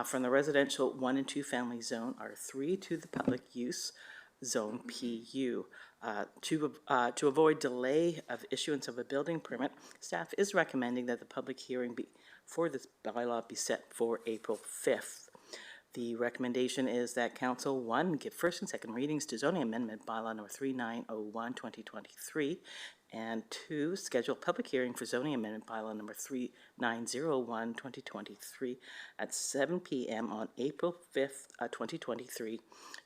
from the residential 1 and 2 family zone R3 to the public use zone PU. To avoid delay of issuance of a building permit, staff is recommending that the public hearing for this bylaw be set for April 5th. The recommendation is that council, 1, give first and second readings to zoning amendment bylaw number 3901, 2023, and 2, schedule public hearing for zoning amendment bylaw number 3901, 2023 at 7 p.m. on April 5th, 2023,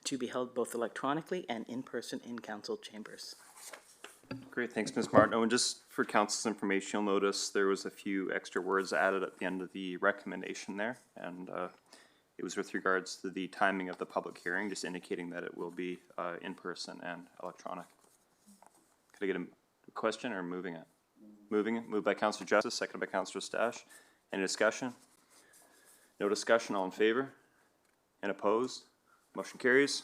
to be held both electronically and in person in council chambers. Great, thanks, Ms. Martineau. And just for council's information, you'll notice there was a few extra words added at the end of the recommendation there, and it was with regards to the timing of the public hearing, just indicating that it will be in person and electronic. Could I get a question or moving it? Moving it. Moved by Councillor Justice, seconded by Councillor Stash. Any discussion? No discussion. All in favor? And opposed? Motion carries.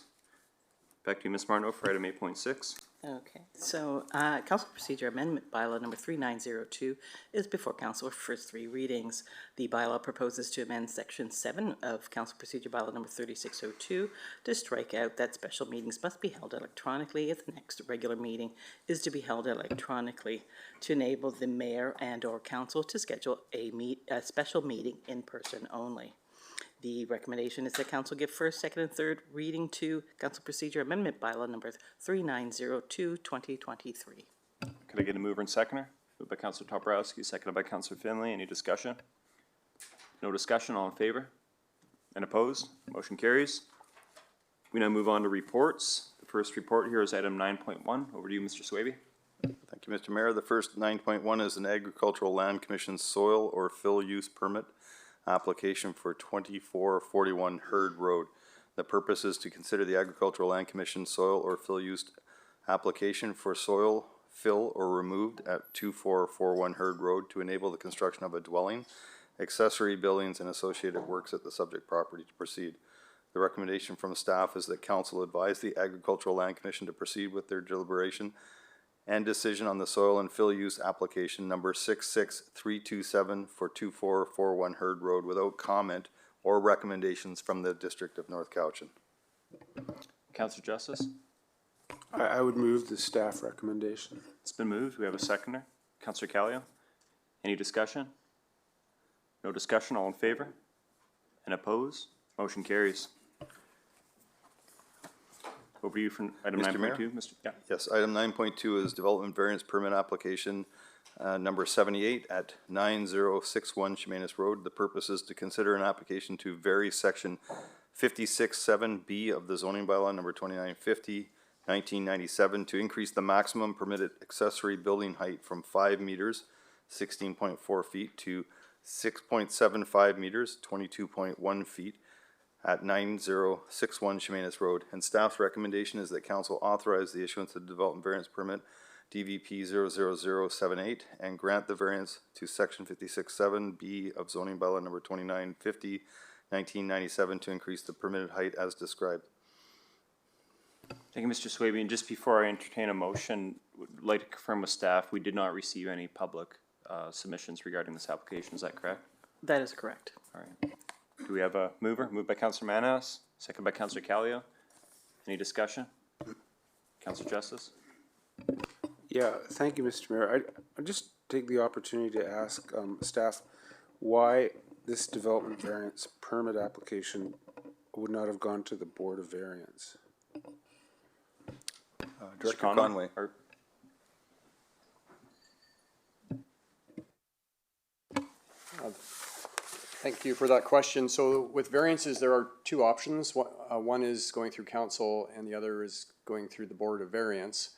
Back to you, Ms. Martineau, for item 8.6. Okay, so council procedure amendment bylaw number 3902 is before council for first three readings. The bylaw proposes to amend section 7 of council procedure bylaw number 3602 to strike out that special meetings must be held electronically if the next regular meeting is to be held electronically, to enable the mayor and or council to schedule a special meeting in person only. The recommendation is that council give first, second, and third reading to council procedure amendment bylaw number 3902, 2023. Could I get a mover and seconder? Moved by Councillor Toporowski, seconded by Councillor Finley. Any discussion? No discussion. All in favor? And opposed? Motion carries. We now move on to reports. The first report here is item 9.1. Over to you, Mr. Swaby. Thank you, Mr. Mayor. The first 9.1 is an Agricultural Land Commission soil or fill use permit application for 2441 Herd Road. The purpose is to consider the Agricultural Land Commission soil or fill use application for soil fill or removed at 2441 Herd Road to enable the construction of a dwelling, accessory buildings, and associated works at the subject property to proceed. The recommendation from staff is that council advise the Agricultural Land Commission to proceed with their deliberation and decision on the soil and fill use application number 66327 for 2441 Herd Road without comment or recommendations from the District of North Cowichan. Councillor Justice. I would move the staff recommendation. It's been moved. We have a seconder. Councillor Callio. Any discussion? No discussion. All in favor? And opposed? Motion carries. Over to you from item Mr. Mayor? 9.2, Mr. Yeah. Yes, item 9.2 is development variance permit application number 78 at 9061 Chemainus Road. The purpose is to consider an application to vary section 56(7)B of the zoning bylaw number 2950, 1997 to increase the maximum permitted accessory building height from 5 meters, 16.4 feet to 6.75 meters, 22.1 feet at 9061 Chemainus Road. And staff's recommendation is that council authorize the issuance of the development variance permit DVP 00078 and grant the variance to section 56(7)B of zoning bylaw number 2950, 1997 to increase the permitted height as described. Thank you, Mr. Swaby. And just before I entertain a motion, would like to confirm with staff, we did not receive any public submissions regarding this application. Is that correct? That is correct. All right. Do we have a mover? Moved by Councillor Manhouse, second by Councillor Callio. Any discussion? Councillor Justice? Yeah, thank you, Mr. Mayor. I just take the opportunity to ask staff why this development variance permit application would not have gone to the Board of Variance. Director Conway. Thank you for that question. So with variances, there are two options. One is going through council and the other is going through the Board of Variance.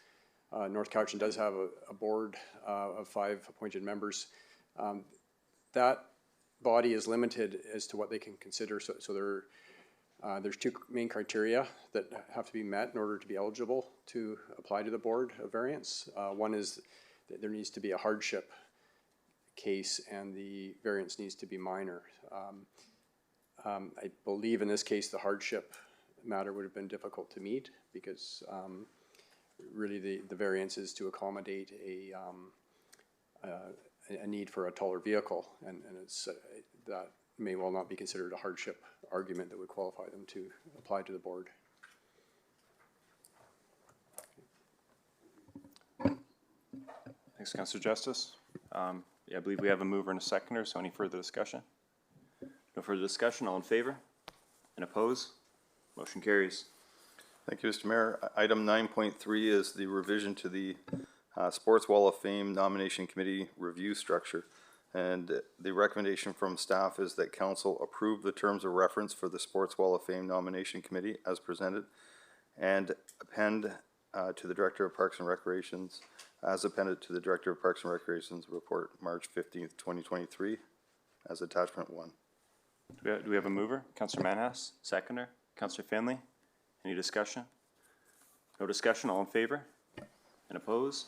North Cowichan does have a board of 5 appointed members. That body is limited as to what they can consider. So there's two main criteria that have to be met in order to be eligible to apply to the Board of Variance. One is that there needs to be a hardship case and the variance needs to be minor. I believe in this case the hardship matter would have been difficult to meet because really the variance is to accommodate a need for a taller vehicle, and it's that may well not be considered a hardship argument that would qualify them to apply to the board. Thanks, Councillor Justice. Yeah, I believe we have a mover and a seconder, so any further discussion? No further discussion, all in favor? And oppose? Motion carries. Thank you, Mr. Mayor. Item 9.3 is the revision to the Sports Wall of Fame Nomination Committee review structure. And the recommendation from staff is that council approve the terms of reference for the Sports Wall of Fame Nomination Committee as presented and append to the Director of Parks and Recreations, as appended to the Director of Parks and Recreations report March 15th, 2023 as attachment 1. Do we have a mover? Councillor Manhouse, seconder. Councillor Finley, any discussion? No discussion, all in favor? And oppose?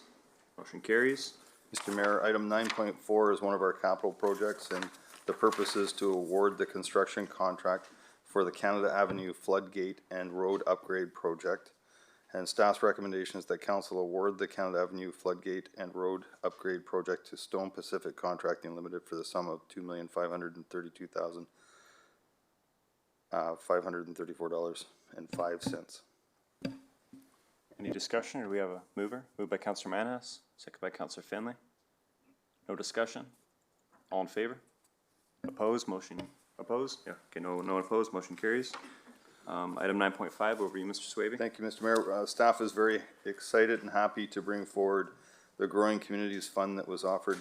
Motion carries. Mr. Mayor, item 9.4 is one of our capital projects, and the purpose is to award the construction contract for the Canada Avenue Floodgate and Road Upgrade Project. And staff's recommendation is that council award the Canada Avenue Floodgate and Road Upgrade Project to Stone Pacific Contracting Limited for the sum of $2,532,534.05. Any discussion, or do we have a mover? Moved by Councillor Manhouse, second by Councillor Finley. No discussion? All in favor? Opposed? Motion opposed? Yeah. Okay. No opposed. Motion carries. Item 9.5. Over to you, Mr. Swaby. Thank you, Mr. Mayor. Staff is very excited and happy to bring forward the Growing Communities Fund that was offered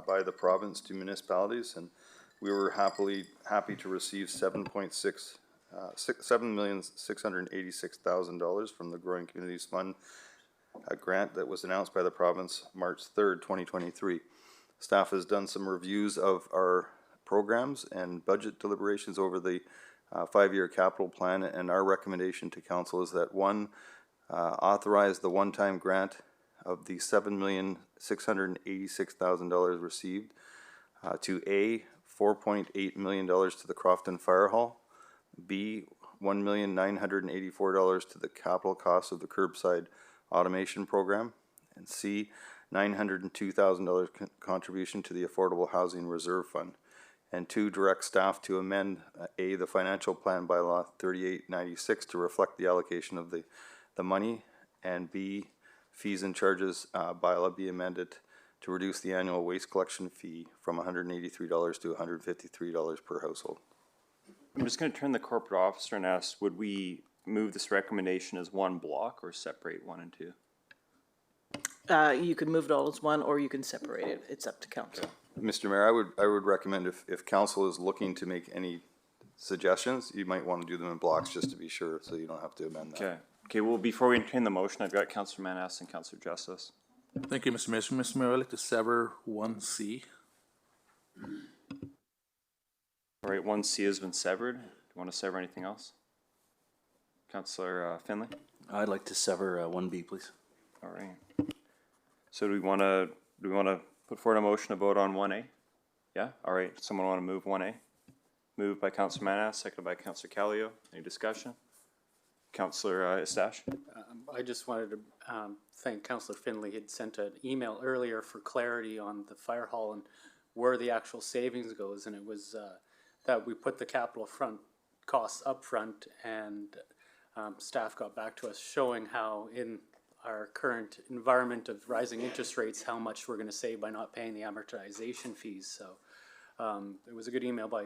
by the province to municipalities, and we were happy to receive $7,686,000 from the Growing Communities Fund, a grant that was announced by the province March 3rd, 2023. Staff has done some reviews of our programs and budget deliberations over the 5-year capital plan, and our recommendation to council is that one, authorize the one-time grant of the $7,686,000 received to A, $4.8 million to the Crofton Fire Hall, B, $1,984 to the capital costs of the curbside automation program, and C, $902,000 contribution to the Affordable Housing Reserve Fund. And 2, direct staff to amend A, the financial plan bylaw 3896 to reflect the allocation of the money, and B, fees and charges bylaw be amended to reduce the annual waste collection fee from $183 to $153 per household. I'm just going to turn the corporate officer and ask, would we move this recommendation as one block or separate 1 and 2? You can move it all as one, or you can separate it. It's up to council. Mr. Mayor, I would recommend if council is looking to make any suggestions, you might want to do them in blocks just to be sure, so you don't have to amend that. Okay. Okay, well, before we entertain the motion, I've got Councillor Mannas and Councillor Justice. Thank you, Mr. Mayor. Mr. Mayor, I'd like to sever 1C. All right, 1C has been severed. Do you want to sever anything else? Councillor Finley? I'd like to sever 1B, please. All right. So do we want to put forward a motion to vote on 1A? Yeah? All right. Someone want to move 1A? Moved by Councillor Mannas, seconded by Councillor Callio. Any discussion? Councillor Estache? I just wanted to thank Councillor Finley. He had sent an email earlier for clarity on the fire hall and where the actual savings goes, and it was that we put the capital front costs up front, and staff got back to us showing how in our current environment of rising interest rates, how much we're going to save by not paying the amortization fees. So it was a good email by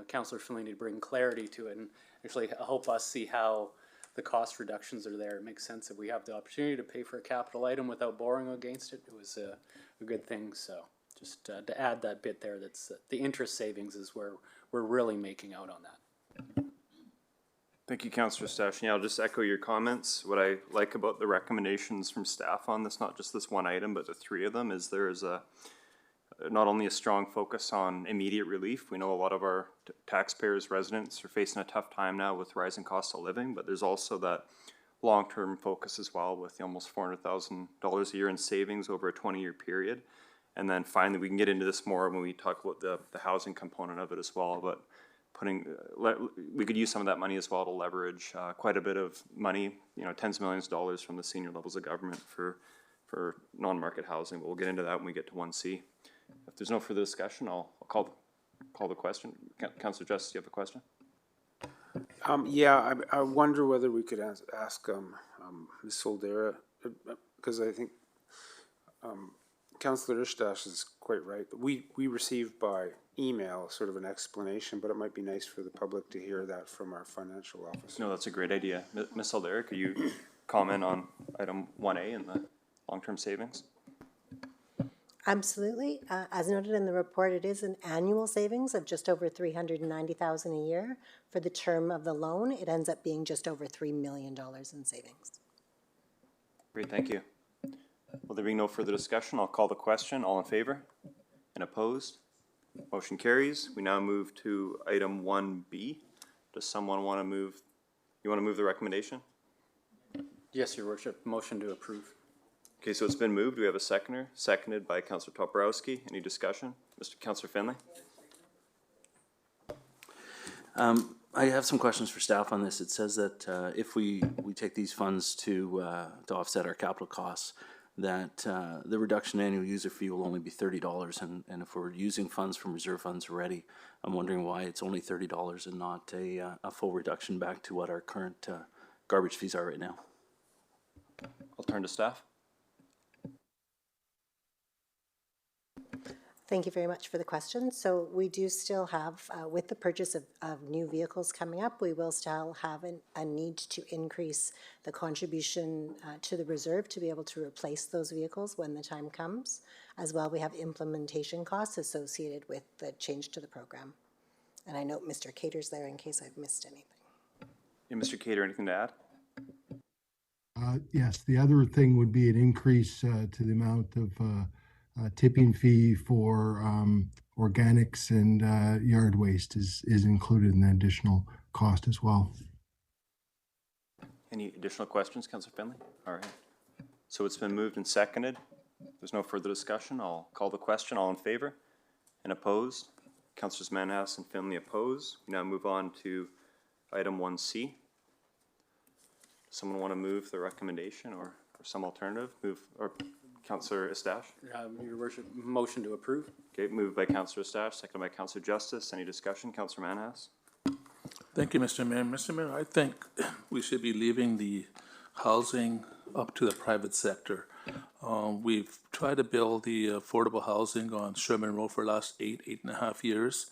Councillor Finley to bring clarity to it and actually help us see how the cost reductions are there. It makes sense if we have the opportunity to pay for a capital item without borrowing against it. It was a good thing. So just to add that bit there, that's the interest savings is where we're really making out on that. Thank you, Councillor Estache. Yeah, I'll just echo your comments. What I like about the recommendations from staff on this, not just this one item, but the 3 of them, is there is not only a strong focus on immediate relief. We know a lot of our taxpayers, residents are facing a tough time now with rising cost of living, but there's also that long-term focus as well with almost $400,000 a year in savings over a 20-year period. And then finally, we can get into this more when we talk about the housing component of it as well, but we could use some of that money as well to leverage quite a bit of money, tens of millions of dollars from the senior levels of government for non-market housing, but we'll get into that when we get to 1C. If there's no further discussion, I'll call the question. Councillor Justice, do you have a question? Yeah, I wonder whether we could ask Ms. Soldera, because I think Councillor Estache is quite right. We received by email sort of an explanation, but it might be nice for the public to hear that from our financial officer. No, that's a great idea. Ms. Soldera, could you comment on item 1A and the long-term savings? Absolutely. As noted in the report, it is an annual savings of just over $390,000 a year. For the term of the loan, it ends up being just over $3 million in savings. Great, thank you. Well, there being no further discussion, I'll call the question. All in favor? And opposed? Motion carries. We now move to item 1B. Does someone want to move? You want to move the recommendation? Yes, Your Worship. Motion to approve. Okay, so it's been moved. Do we have a seconder? Seconded by Councillor Toporowski. Any discussion? Mr. Councillor Finley? I have some questions for staff on this. It says that if we take these funds to offset our capital costs, that the reduction in annual user fee will only be $30. And if we're using funds from reserve funds already, I'm wondering why it's only $30 and not a full reduction back to what our current garbage fees are right now. I'll turn to staff. Thank you very much for the question. So we do still have, with the purchase of new vehicles coming up, we will still have a need to increase the contribution to the reserve to be able to replace those vehicles when the time comes. As well, we have implementation costs associated with the change to the program. And I note Mr. Cater's there in case I've missed anything. Yeah, Mr. Cater, anything to add? Yes, the other thing would be an increase to the amount of tipping fee for organics and yard waste is included in the additional cost as well. Any additional questions, Councillor Finley? All right. So it's been moved and seconded. There's no further discussion. I'll call the question. All in favor and opposed? Councillors Mannas and Finley oppose. We now move on to item 1C. Someone want to move the recommendation or some alternative? Move, or Councillor Estache? Your Worship, motion to approve. Okay, moved by Councillor Estache, seconded by Councillor Justice. Any discussion? Councillor Mannas? Thank you, Mr. Mayor. Mr. Mayor, I think we should be leaving the housing up to the private sector. We've tried to build the affordable housing on Sherman Road for the last eight and a half years.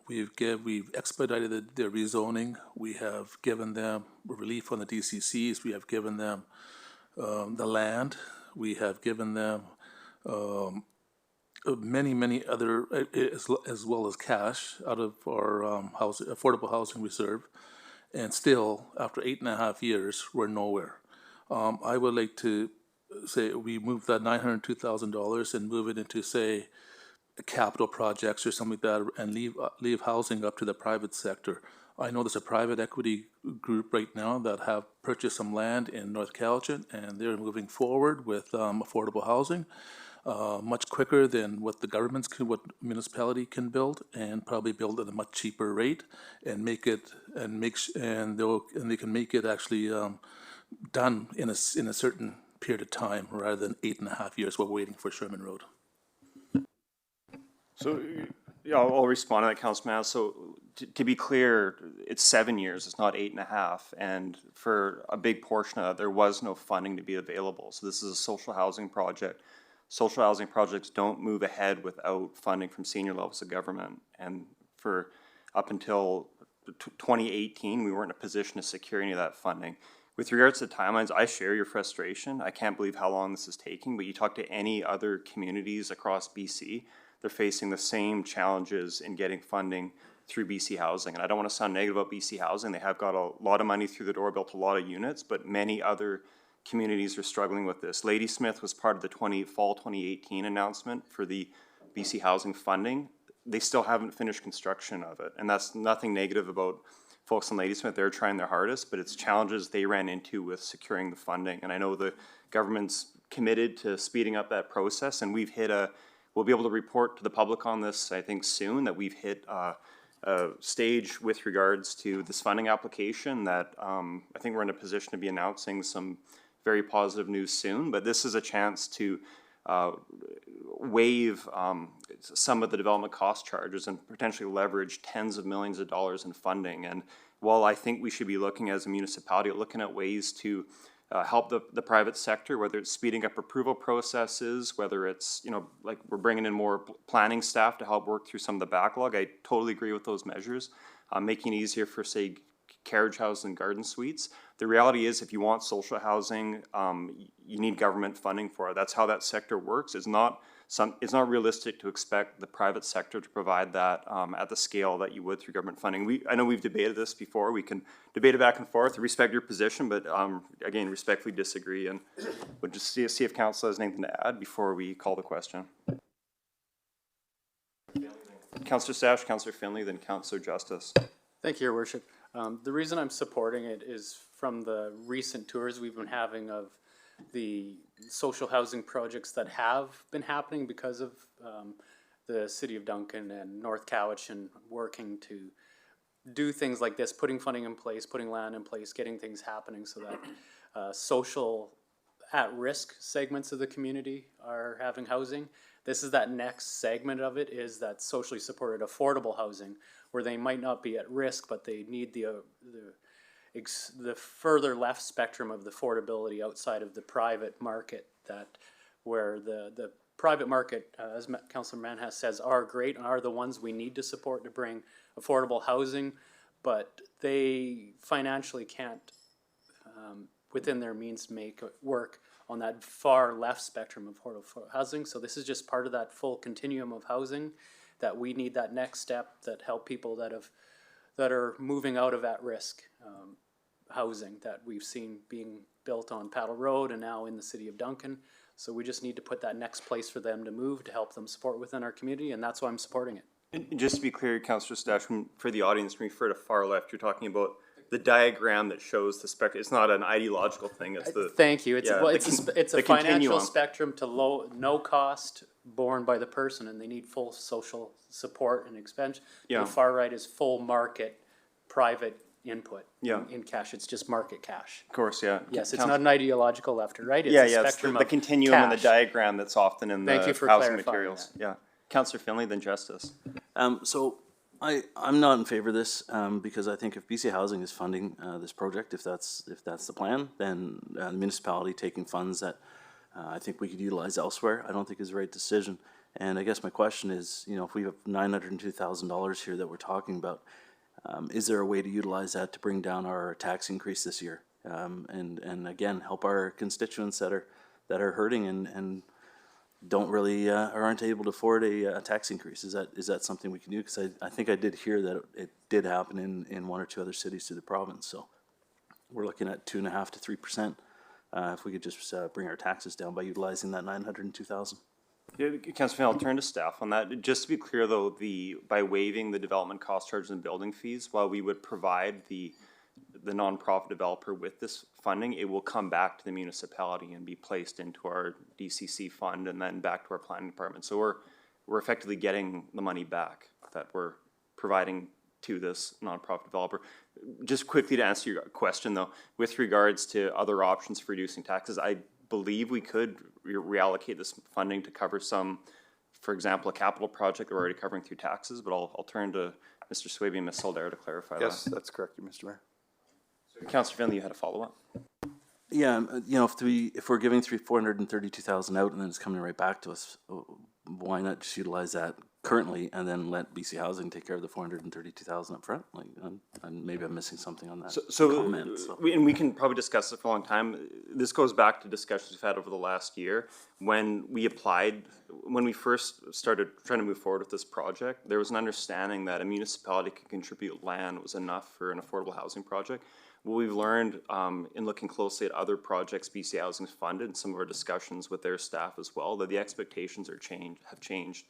We've expedited the rezoning. We have given them relief on the DCCs. We have given them the land. We have given them many other, as well as cash out of our affordable housing reserve. And still, after 8.5 years, we're nowhere. I would like to say we move that $902,000 and move it into, say, capital projects or something like that, and leave housing up to the private sector. I know there's a private equity group right now that have purchased some land in North Cowichan, and they're moving forward with affordable housing much quicker than what the what municipality can build, and probably build at a much cheaper rate, and they can make it actually done in a certain period of time rather than 8.5 years while waiting for Sherman Road. So, yeah, I'll respond to that, Councilman. So, to be clear, it's 7 years, it's not 8.5. And for a big portion of that, there was no funding to be available. So this is a social housing project. Social housing projects don't move ahead without funding from senior levels of government. And for up until 2018, we weren't in a position to secure any of that funding. With regards to timelines, I share your frustration. I can't believe how long this is taking, but you talk to any other communities across BC, they're facing the same challenges in getting funding through BC Housing. And I don't want to sound negative about BC Housing. They have got a lot of money through the door, built a lot of units, but many other communities are struggling with this. Ladysmith was part of the fall 2018 announcement for the BC Housing funding. They still haven't finished construction of it. And that's nothing negative about folks in Ladysmith. They're trying their hardest, but it's challenges they ran into with securing the funding. And I know the government's committed to speeding up that process, and we've hit we'll be able to report to the public on this, I think, soon, that we've hit a stage with regards to this funding application that I think we're in a position to be announcing some very positive news soon. But this is a chance to waive some of the development cost charges and potentially leverage tens of millions of dollars in funding. And while I think we should be looking as a municipality at looking at ways to help the private sector, whether it's speeding up approval processes, whether it's, like we're bringing in more planning staff to help work through some of the backlog. I totally agree with those measures. Making it easier for, say, carriage houses and garden suites. The reality is, if you want social housing, you need government funding for it. That's how that sector works. It's not realistic to expect the private sector to provide that at the scale that you would through government funding. I know we've debated this before. We can debate it back and forth. I respect your position, but again, respectfully disagree. And we'll just see if council has anything to add before we call the question. Councillor Stash, Councillor Finley, then Councillor Justice. Thank you, Your Worship. The reason I'm supporting it is from the recent tours we've been having of the social housing projects that have been happening because of the City of Duncan and North Cowichan working to do things like this, putting funding in place, putting land in place, getting things happening so that social at-risk segments of the community are having housing. This is that next segment of it, is that socially supported affordable housing, where they might not be at risk, but they need the further left spectrum of the affordability outside of the private market, that where the private market, as Councillor Manhas says, are great and are the ones we need to support to bring affordable housing, but they financially can't, within their means, make it work on that far left spectrum of affordable housing. So this is just part of that full continuum of housing, that we need that next step that help people that are moving out of at-risk housing that we've seen being built on Paddle Road and now in the City of Duncan. So we just need to put that next place for them to move to help them support within our community, and that's why I'm supporting it. And just to be clear, Councillor Stash, for the audience, when you refer to far left, you're talking about the diagram that shows the spectrum. It's not an ideological thing. It's the thank you. It's a financial continuum. spectrum to no cost borne by the person, and they need full social support and expansion. Yeah. The far right is full market, private input. Yeah. In cash, it's just market cash. Of course, yeah. Yes, it's not an ideological left or right. It's a spectrum it's the continuum cash. and the diagram that's often in the housing clarifying materials. that. Yeah. Councillor Finley, then Justice. So I'm not in favor of this because I think if BC Housing is funding this project, if that's the plan, then the municipality taking funds that I think we could utilize elsewhere, I don't think is the right decision. And I guess my question is, you know, if we have $902,000 here that we're talking about, is there a way to utilize that to bring down our tax increase this year? And again, help our constituents that are hurting and don't really or aren't able to afford a tax increase. Is that something we can do? Because I think I did hear that it did happen in one or two other cities through the province. So we're looking at 2.5% to 3%. If we could just bring our taxes down by utilizing that $902,000. Yeah, Councilor, I'll turn to staff on that. Just to be clear, though, by waiving the development cost charges and building fees, while we would provide the nonprofit developer with this funding, it will come back to the municipality and be placed into our DCC fund and then back to our planning department. So we're effectively getting the money back that we're providing to this nonprofit developer. Just quickly to answer your question, though, with regards to other options for reducing taxes, I believe we could reallocate this funding to cover some, for example, a capital project that we're already covering through taxes, but I'll turn to Mr. Swaby and Ms. Soldera to clarify that. Yes, that's correct, Mr. Mayor. Councillor Finley, you had a follow-up? Yeah, you know, if we're giving $432,000 out and then it's coming right back to us, why not just utilize that currently and then let BC Housing take care of the $432,000 up front? Like, and maybe I'm missing something on that comment. We can probably discuss it for a long time. This goes back to discussions we've had over the last year. When we first started trying to move forward with this project, there was an understanding that a municipality could contribute land was enough for an affordable housing project. What we've learned in looking closely at other projects BC Housing's funded, and some of our discussions with their staff as well, that the expectations have changed.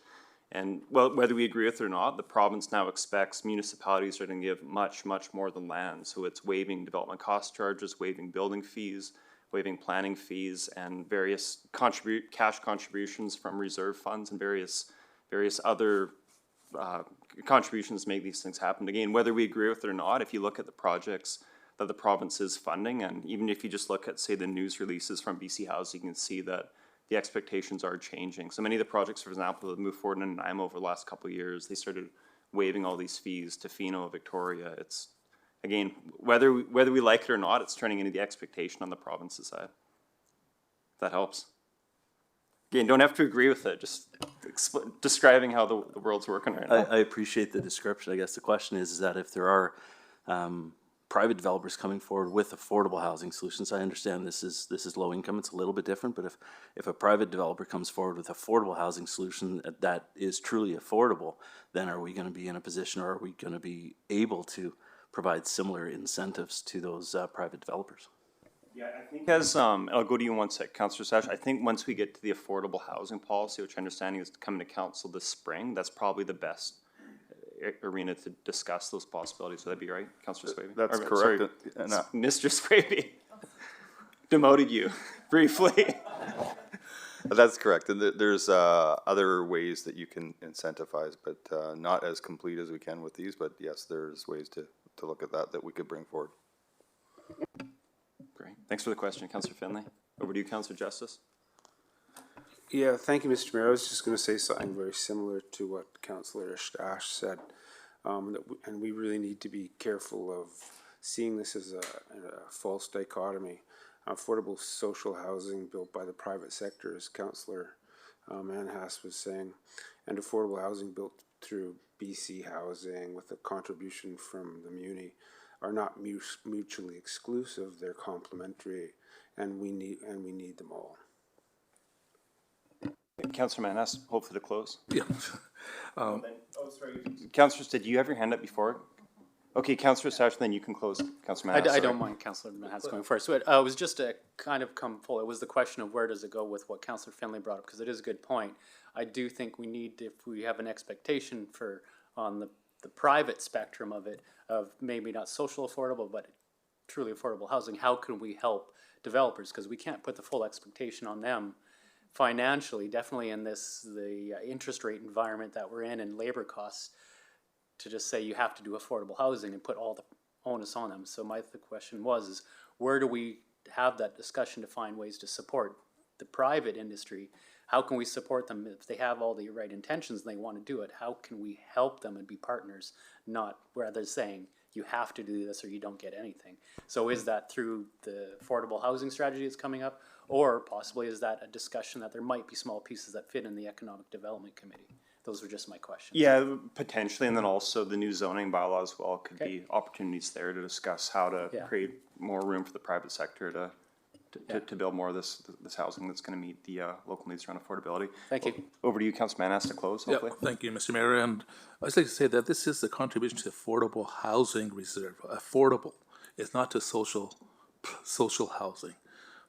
And well, whether we agree with it or not, the province now expects municipalities are going to give much, much more than land. So it's waiving development cost charges, waiving building fees, waiving planning fees, and various cash contributions from reserve funds and various other contributions to make these things happen. Again, whether we agree with it or not, if you look at the projects that the province is funding, and even if you just look at, say, the news releases from BC Housing, you can see that the expectations are changing. So many of the projects, for example, that moved forward in Nanaimo over the last couple of years, they started waiving all these fees to Fino, Victoria. It's, again, whether we like it or not, it's turning into the expectation on the province's side. If that helps. Again, don't have to agree with it, just describing how the world's working right now. I appreciate the description. I guess the question is that if there are private developers coming forward with affordable housing solutions. I understand this is low income, it's a little bit different, but if a private developer comes forward with affordable housing solution that is truly affordable, then are we going to be in a position, or are we going to be able to provide similar incentives to those private developers? Yeah, I think as, I'll go to you in one sec, Councillor Sash. I think once we get to the affordable housing policy, which I'm understanding is coming to council this spring, that's probably the best arena to discuss those possibilities. Would that be right, Councillor Swaby? That's correct. Mr. Swaby demoted you briefly. That's correct. And there's other ways that you can incentivize, but not as complete as we can with these. But yes, there's ways to look at that we could bring forward. Great. Thanks for the question, Councillor Finley. Over to you, Councillor Justice. Yeah, thank you, Mr. Mayor. I was just going to say something very similar to what Councillor Stash said, and we really need to be careful of seeing this as a false dichotomy. Affordable social housing built by the private sector, as Councillor Manhas was saying, and affordable housing built through BC Housing with a contribution from the Muni are not mutually exclusive. They're complementary, and we need them all. Councillor Manhas, hopefully to close. Yeah. Sorry. Councillor, did you have your hand up before? Okay, Councillor Sash, then you can close. Councillor Manhas. I don't mind Councillor Manhas going first. So it was just to kind of come full. It was the question of where does it go with what Councillor Finley brought up, because it is a good point. I do think we need, if we have an expectation for on the private spectrum of it, of maybe not social affordable, but truly affordable housing, how can we help developers? Because we can't put the full expectation on them financially, definitely in the interest rate environment that we're in and labor costs, to just say you have to do affordable housing and put all the onus on them. So the question is where do we have that discussion to find ways to support the private industry? How can we support them if they have all the right intentions and they want to do it? How can we help them and be partners, not rather saying you have to do this or you don't get anything? So is that through the affordable housing strategy that's coming up, Or possibly is that a discussion that there might be small pieces that fit in the Economic Development Committee? Those were just my questions. Yeah, potentially, and then also the new zoning bylaw as well could Okay. be opportunities there to discuss how to Yeah. create more room for the private sector to build more of this housing that's gonna meet the local needs around affordability. Thank you. Over to you, Councilor Manas, to close, Yeah, hopefully. thank you, Mr. Mayor. And I'd like to say that this is the contribution to affordable housing reserve. Affordable. It's not to social housing.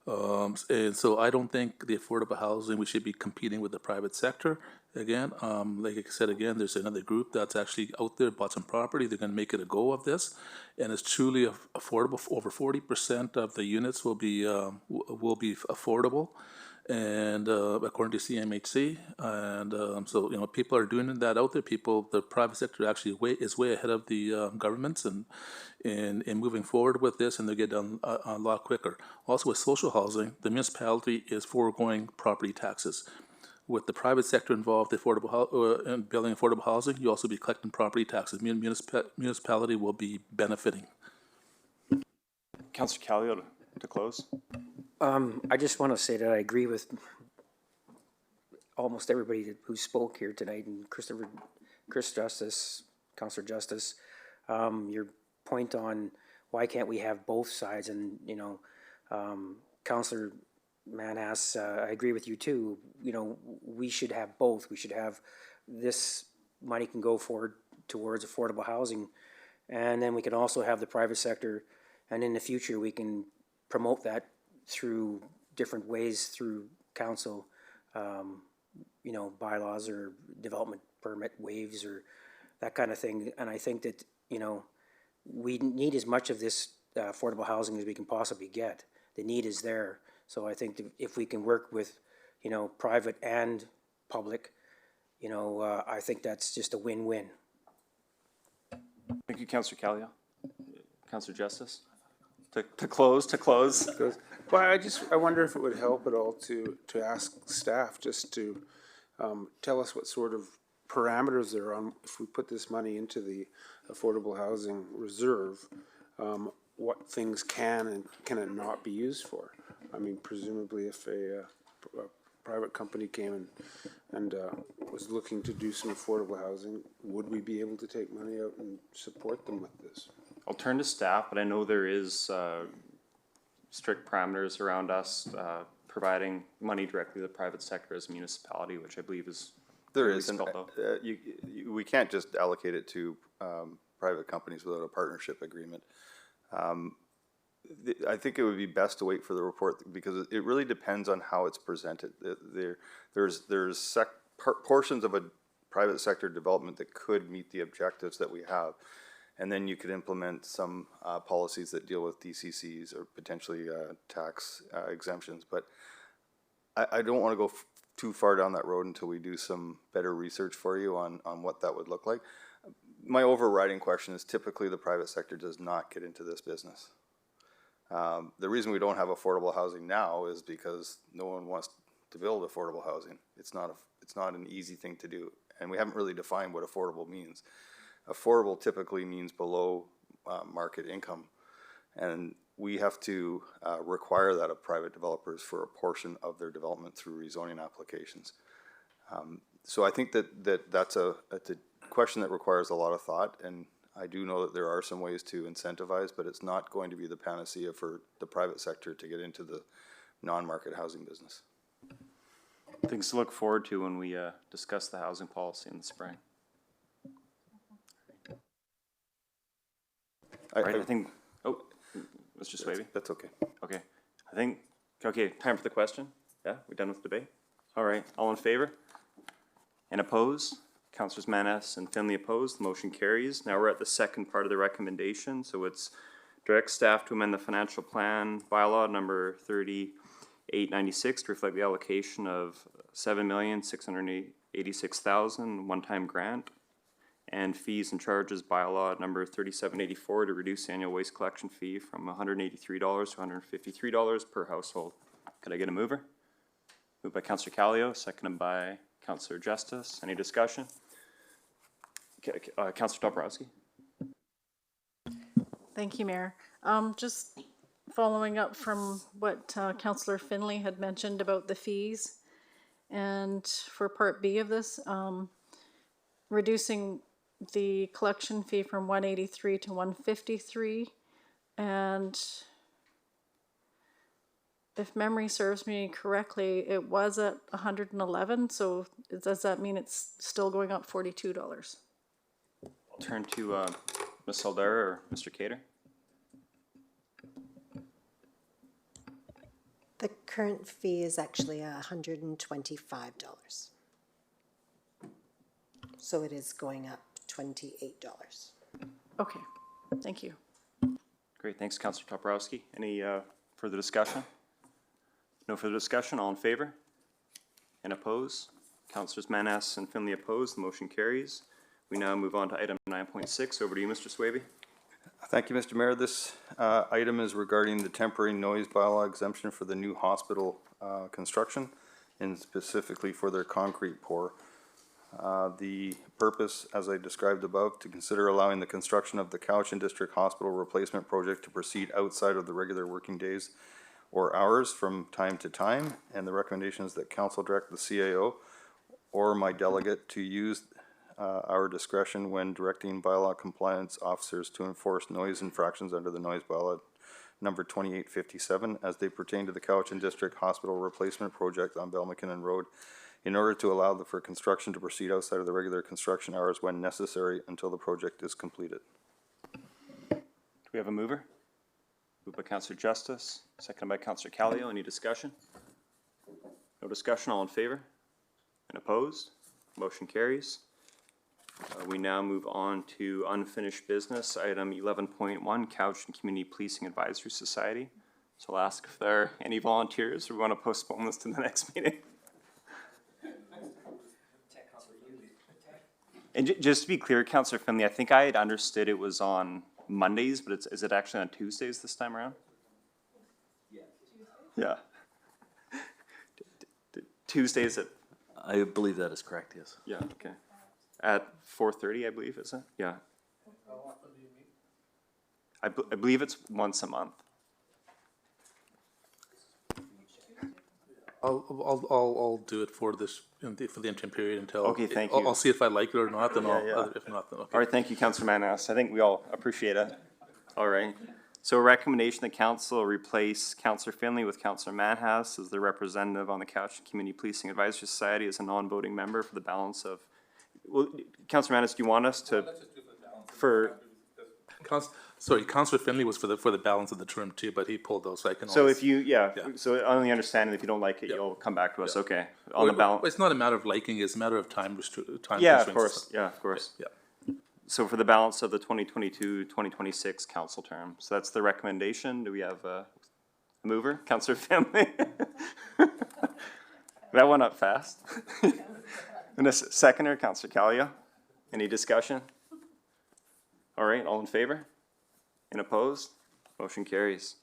And so I don't think the affordable housing, we should be competing with the private sector. Again, like I said, again, there's another group that's actually out there, bought some property, they're gonna make it a go of this. And it's truly affordable. Over 40% of the units will be affordable. And according to CMHC, and so people are doing that out there. The private sector actually is way ahead of the governments and in moving forward with this, and they get done a lot quicker. Also, with social housing, the municipality is foregoing property taxes. With the private sector involved, in building affordable housing, you also be collecting property taxes. Municipality will be benefiting. Councilor Callio to close. I just want to say that I agree with almost everybody who spoke here tonight, and Chris Justice, Councillor Justice, your point on why can't we have both sides, and Councillor Manas, I agree with you too. We should have both. We should have this money can go forward towards affordable housing, and then we can also have the private sector, and in the future we can promote that through different ways, through council, bylaws or development permit waivers or that kind of thing. And I think that, we need as much of this affordable housing as we can possibly get. The need is there. So I think that if we can work with, private and public, I think that's just a win-win. Thank you, Councilor Callio. Councilor Justice? To close. Well, I wonder if it would help at all to ask staff just to tell us what sort of parameters there are on, if we put this money into the affordable housing reserve, what things can and cannot not be used for. I mean, presumably if a private company came and was looking to do some affordable housing, would we be able to take money out and support them with this? I'll turn to staff, but I know there is strict parameters around us providing money directly to the private sector as a municipality, which I believe is there is, and we can't just allocate it to private companies without a partnership agreement. I think it would be best to wait for the report because it really depends on how it's presented. There's portions of a private sector development that could meet the objectives that we have. And then you could implement some policies that deal with DCCs or potentially tax exemptions. But I don't want to go too far down that road until we do some better research for you on what that would look like. My overriding question is typically the private sector does not get into this business. The reason we don't have affordable housing now is because no one wants to build affordable housing. It's not an easy thing to do. And we haven't really defined what affordable means. Affordable typically means below market income, and we have to require that of private developers for a portion of their development through rezoning applications. So I think that's a question that requires a lot of thought, and I do know that there are some ways to incentivize, but it's not going to be the panacea for the private sector to get into the non-market housing business. Things to look forward to when we discuss the housing policy in the spring. I think, Mr. Swaby? That's okay. Okay. Time for the question? Yeah, we're done with debate? All right, all in favor? And opposed? Councilors Manas and Finley opposed, the motion carries. Now we're at the second part of the recommendation, so it's direct staff to amend the financial plan bylaw number 3896 to reflect the allocation of $7,686,000 one-time grant and fees and charges bylaw number 3784 to reduce the annual waste collection fee from $183 to $153 per household. Could I get a mover? Moved by Councillor Callio, seconded by Councillor Justice. Any discussion? Councillor Dobrowski. Thank you, Mayor. Just following up from what Councillor Finley had mentioned about the fees. And for Part B of this, reducing the collection fee from 183 to 153. And if memory serves me correctly, it was at 111. So does that mean it's still going up $42? I'll turn to Ms. Saldar or Mr. Cater. The current fee is actually $125. So it is going up $28. Okay, thank you. Great, thanks, Councillor Toporowski. Any further discussion? No further discussion, all in favor? And oppose? Councillors Manas and Finley opposed, the motion carries. We now move on to item 9.6. Over to you, Mr. Swaby. Thank you, Mr. Mayor. This item is regarding the temporary noise bylaw exemption for the new hospital construction, and specifically for their concrete pour. The purpose, as I described above, to consider allowing the construction of the Cowichan District Hospital replacement project to proceed outside of the regular working days or hours from time to time, and the recommendation is that council direct the CAO or my delegate to use our discretion when directing bylaw compliance officers to enforce noise infractions under the noise bylaw number 2857 as they pertain to the Cowichan District Hospital replacement project on Bell McKinnon Road, in order to allow for construction to proceed outside of the regular construction hours when necessary until the project is completed. Do we have a mover? Moved by Councillor Justice, seconded by Councillor Callio. Any discussion? No discussion, all in favor? And opposed? Motion carries. We now move on to unfinished business, item 11.1, Cowichan Community Policing Advisory Society. So I'll ask if there are any volunteers who want to postpone this to the next meeting. And just to be clear, Councillor Finley, I think I had understood it was on Mondays, but is it actually on Tuesdays this time around? Yeah. Tuesdays at... I believe that is correct, yes. Yeah, okay. At 4:30, I believe, is it? Yeah. How often do you meet? I believe it's once a month. I'll do it for this, for the interim period until. Okay, thank you. I'll see if I like it or not, then Yeah. if not, then okay. All right, thank you, Councillor Manas. I think we all appreciate it. All right. So a recommendation that council replace Councillor Finley with Councillor Manhas as the representative on the Cowichan Community Policing Advisory Society as a non-voting member for the balance of. Well, Councillor Manhas, do you want us to? Sorry, Councillor Finley was for the balance of the term too, but he pulled those, so I can. So if you, so only understanding if you don't like it, you'll come back to us. Okay. On the balance. It's not a matter of liking; it's a matter of time. Yeah, of course. Yeah, of course. Yeah. So for the balance of the 2022-2026 council term, so that's the recommendation. Do we have a mover, Councillor Finley? That went up fast. And a seconder, Councillor Callio. Any discussion? All right, all in favor? And opposed? Motion carries.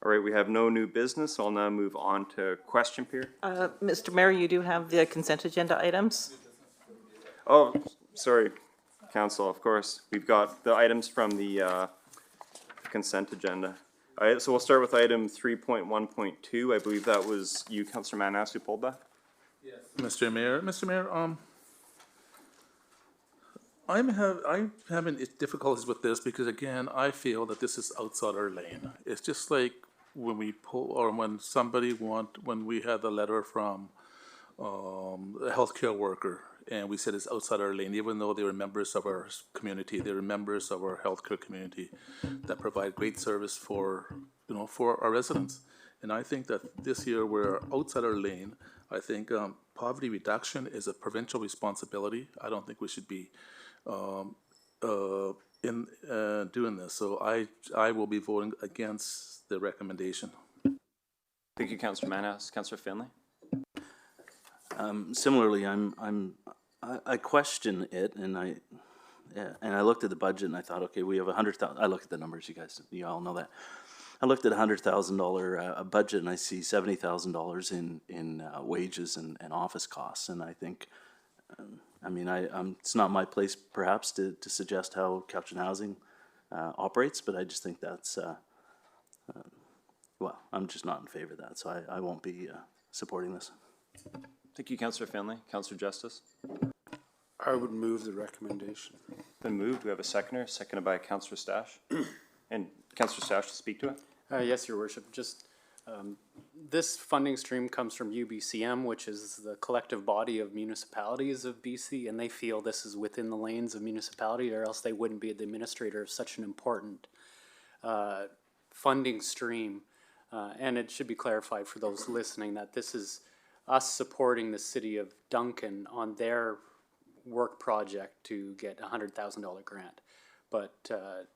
All right, we have no new business, so I'll now move on to question period. Mr. Mayor, you do have the consent agenda items? Oh, sorry, Council, of course. We've got the items from the consent agenda. All right, so we'll start with item 3.1.2. I believe that was you, Councillor Manas, who pulled that? Yes. Mr. Mayor, I'm having difficulties with this because again, I feel that this is outside our lane. It's just like when we pull, or when we had the letter from a healthcare worker, and we said it's outside our lane, even though they were members of our community, they were members of our healthcare community that provide great service for our residents. And I think that this year we're outside our lane. I think poverty reduction is a provincial responsibility. I don't think we should be doing this. So I will be voting against the recommendation. Thank you, Councillor Manas. Councillor Finley? Similarly, I question it, and I looked at the budget and I thought, okay, we have 100,000. I looked at the numbers, you all know that. I looked at $100,000 budget and I see $70,000 in wages and office costs, and I think, it's not my place perhaps to suggest how Cowichan Housing operates, but I just think that's well, I'm just not in favor of that, so I won't be supporting this. Thank you, Councillor Finley. Councillor Justice? I would move the recommendation. Been moved. We have a seconder, seconded by Councillor Stash. And Councillor Stash to speak to it. Yes, Your Worship. Just this funding stream comes from UBCM, which is the collective body of municipalities of BC, and they feel this is within the lanes of municipality, or else they wouldn't be the administrator of such an important funding stream. And it should be clarified for those listening that this is us supporting the city of Duncan on their work project to get a $100,000 grant. But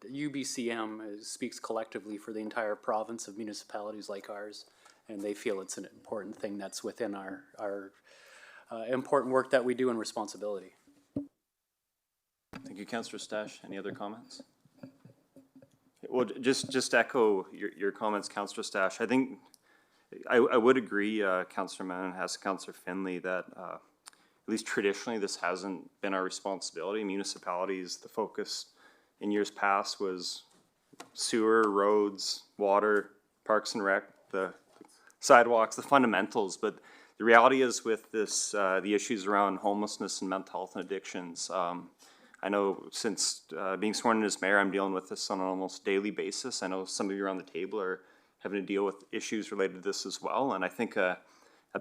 UBCM speaks collectively for the entire province of municipalities like ours, and they feel it's an important thing that's within our important work that we do and responsibility. Thank you, Councillor Stash. Any other comments? Well, just echo your comments, Councillor Stash. I think I would agree, Councillor Manhas, Councillor Finley, that at least traditionally this hasn't been our responsibility. Municipalities, the focus in years past was sewer, roads, water, parks and rec, the sidewalks, the fundamentals. But the reality is with this, the issues around homelessness and mental health and addictions, I know since being sworn in as mayor, I'm dealing with this on an almost daily basis. I know some of you around the table are having to deal with issues related to this as well. And I think a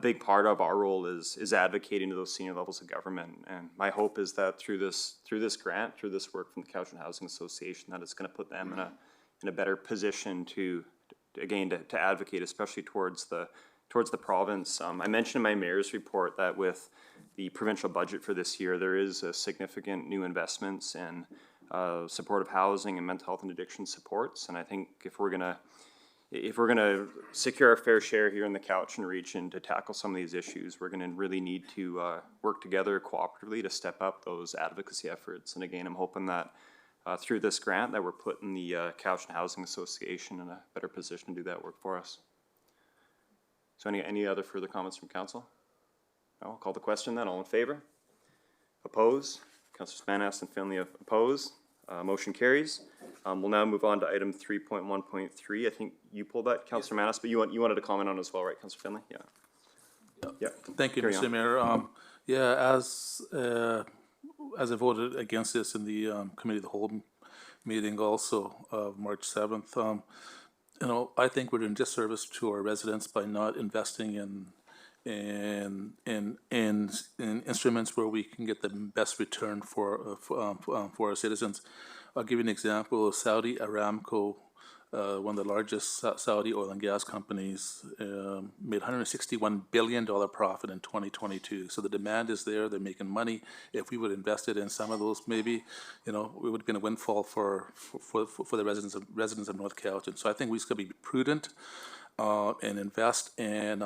big part of our role is advocating to those senior levels of government. And my hope is that through this grant, through this work from the Cowichan Housing Association, that it's going to put them in a better position to advocate, especially towards the province. I mentioned in my mayor's report that with the provincial budget for this year, there is a significant new investments in supportive housing and mental health and addiction supports. And I think if we're gonna secure our fair share here in the Cowichan region to tackle some of these issues, we're gonna really need to work together cooperatively to step up those advocacy efforts. And again, I'm hoping that through this grant that we're putting the Cowichan Housing Association in a better position to do that work for us. So any other further comments from council? No, I'll call the question then. All in favor? Oppose? Councillors Manhas and Finley oppose. Motion carries. We'll now move on to item 3.1.3. I think you pulled that, Councillor Manhas, but you wanted to comment on it as well, right, Councillor Finley? Yeah. Yeah. Thank you, Mr. Mayor. As I voted against this in the committee of the whole meeting also of March 7th, I think we're doing disservice to our residents by not investing in instruments where we can get the best return for our citizens. I'll give you an example. Saudi Aramco, one of the largest Saudi oil and gas companies, made $161 billion profit in 2022. So the demand is there. They're making money. If we would invest it in some of those, maybe, it would have been a windfall for the residents of North Cowichan. So I think we just got to be prudent and invest in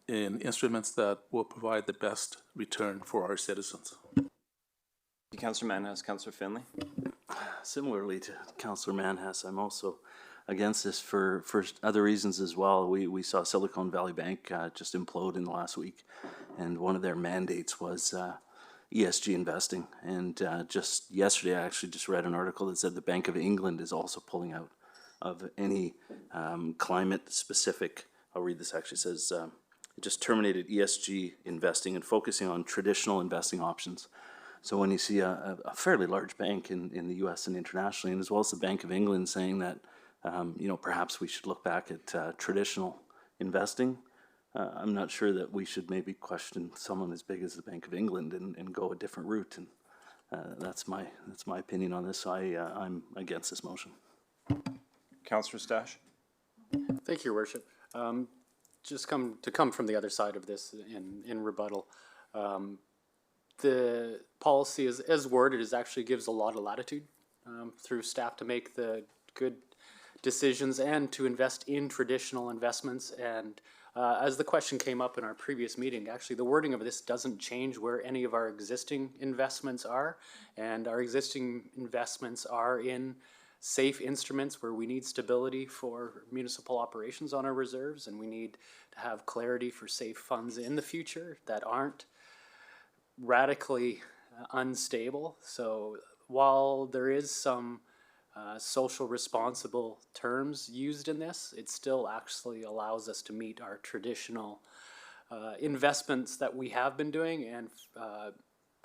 instruments that will provide the best return for our citizens. Councillor Manhas, Councillor Finley. Similarly to Councillor Manhas, I'm also against this for other reasons as well. We saw Silicon Valley Bank just implode in the last week, and one of their mandates was ESG investing. And just yesterday, I actually just read an article that said the Bank of England is also pulling out of any climate-specific. I'll read this. Actually, it says it just terminated ESG investing and focusing on traditional investing options. So when you see a fairly large bank in the U.S. and internationally, and as well as the Bank of England saying that, perhaps we should look back at traditional investing, I'm not sure that we should maybe question someone as big as the Bank of England and go a different route. And that's my opinion on this. So I'm against this motion. Councillor Stash. Thank you, Your Worship. Just come from the other side of this in rebuttal. The policy as worded actually gives a lot of latitude through staff to make the good decisions and to invest in traditional investments. And as the question came up in our previous meeting, actually the wording of this doesn't change where any of our existing investments are. And our existing investments are in safe instruments where we need stability for municipal operations on our reserves, and we need to have clarity for safe funds in the future that aren't radically unstable. So while there is some social responsible terms used in this. It still actually allows us to meet our traditional investments that we have been doing. And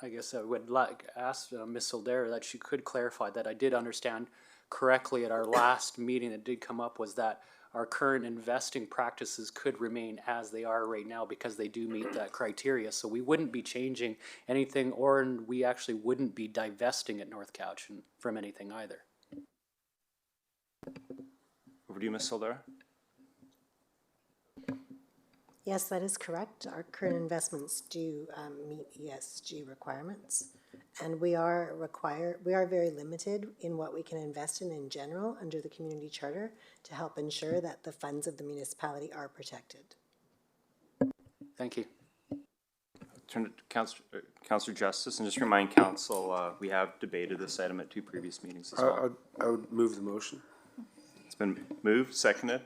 I guess I would ask Ms. Soldera that she could clarify that I did understand correctly at our last meeting that did come up, was that our current investing practices could remain as they are right now because they do meet that criteria. So we wouldn't be changing anything, or we actually wouldn't be divesting at North Cowichan from anything either. Over to you, Ms. Soldera. Yes, that is correct. Our current investments do meet ESG requirements. And we are very limited in what we can invest in general under the community charter to help ensure that the funds of the municipality are protected. Thank you. Turn to Councillor Justice, and just remind Council, we have debated this item at 2 previous meetings as well. I would move the motion. It's been moved, seconded.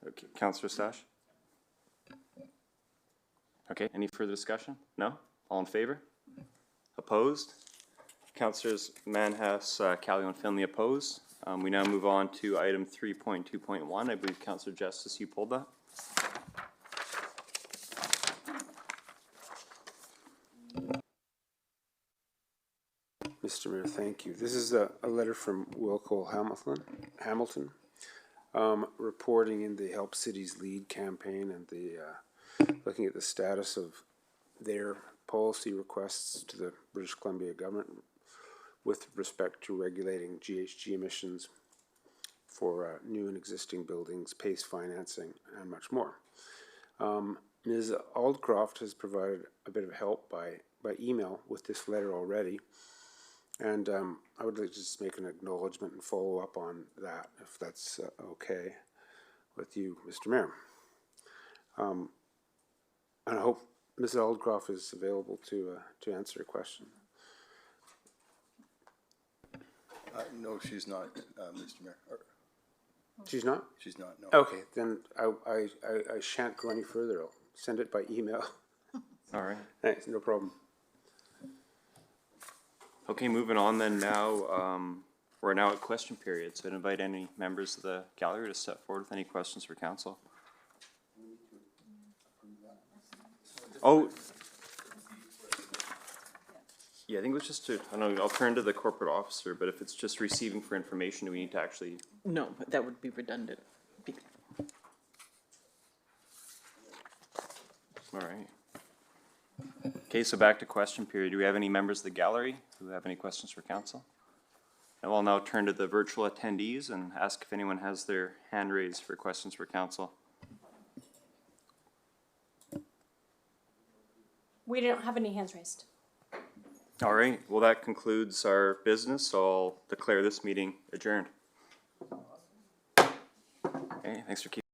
Okay, Councillor Stash? Okay, any further discussion? No? All in favor? Opposed? Councillors Manhas, Callio, and Finley opposed. We now move on to item 3.2.1. I believe Councillor Justice, you pulled that. Mr. Mayor, thank you. This is a letter from Will Cole Hamilton, reporting in the Help Cities Lead campaign and the looking at the status of their policy requests to the British Columbia government with respect to regulating GHG emissions for new and existing buildings, PACE financing, and much more. Ms. Aldcroft has provided a bit of help by email with this letter already. And I would like to just make an acknowledgement and follow up on that, if that's okay with you, Mr. Mayor. And I hope Ms. Aldcroft is available to answer a question. No, she's not, Mr. Mayor. She's not? She's not, no. Okay, then I shan't go any further. I'll send it by email. All right. Thanks, no problem. Okay, moving on then now. We're now at question period, so I'd invite any members of the gallery to step forward with any questions for council. Oh, yeah, I think it was just to, I don't know, I'll turn to the corporate officer, but if it's just receiving for information, do we need to actually? No, but that would be redundant. All right. Okay, so back to question period. Do we have any members of the gallery who have any questions for council? And I'll now turn to the virtual attendees and ask if anyone has their hand raised for questions for council. We don't have any hands raised. All right, well, that concludes our business, so I'll declare this meeting adjourned. Okay, thanks for keeping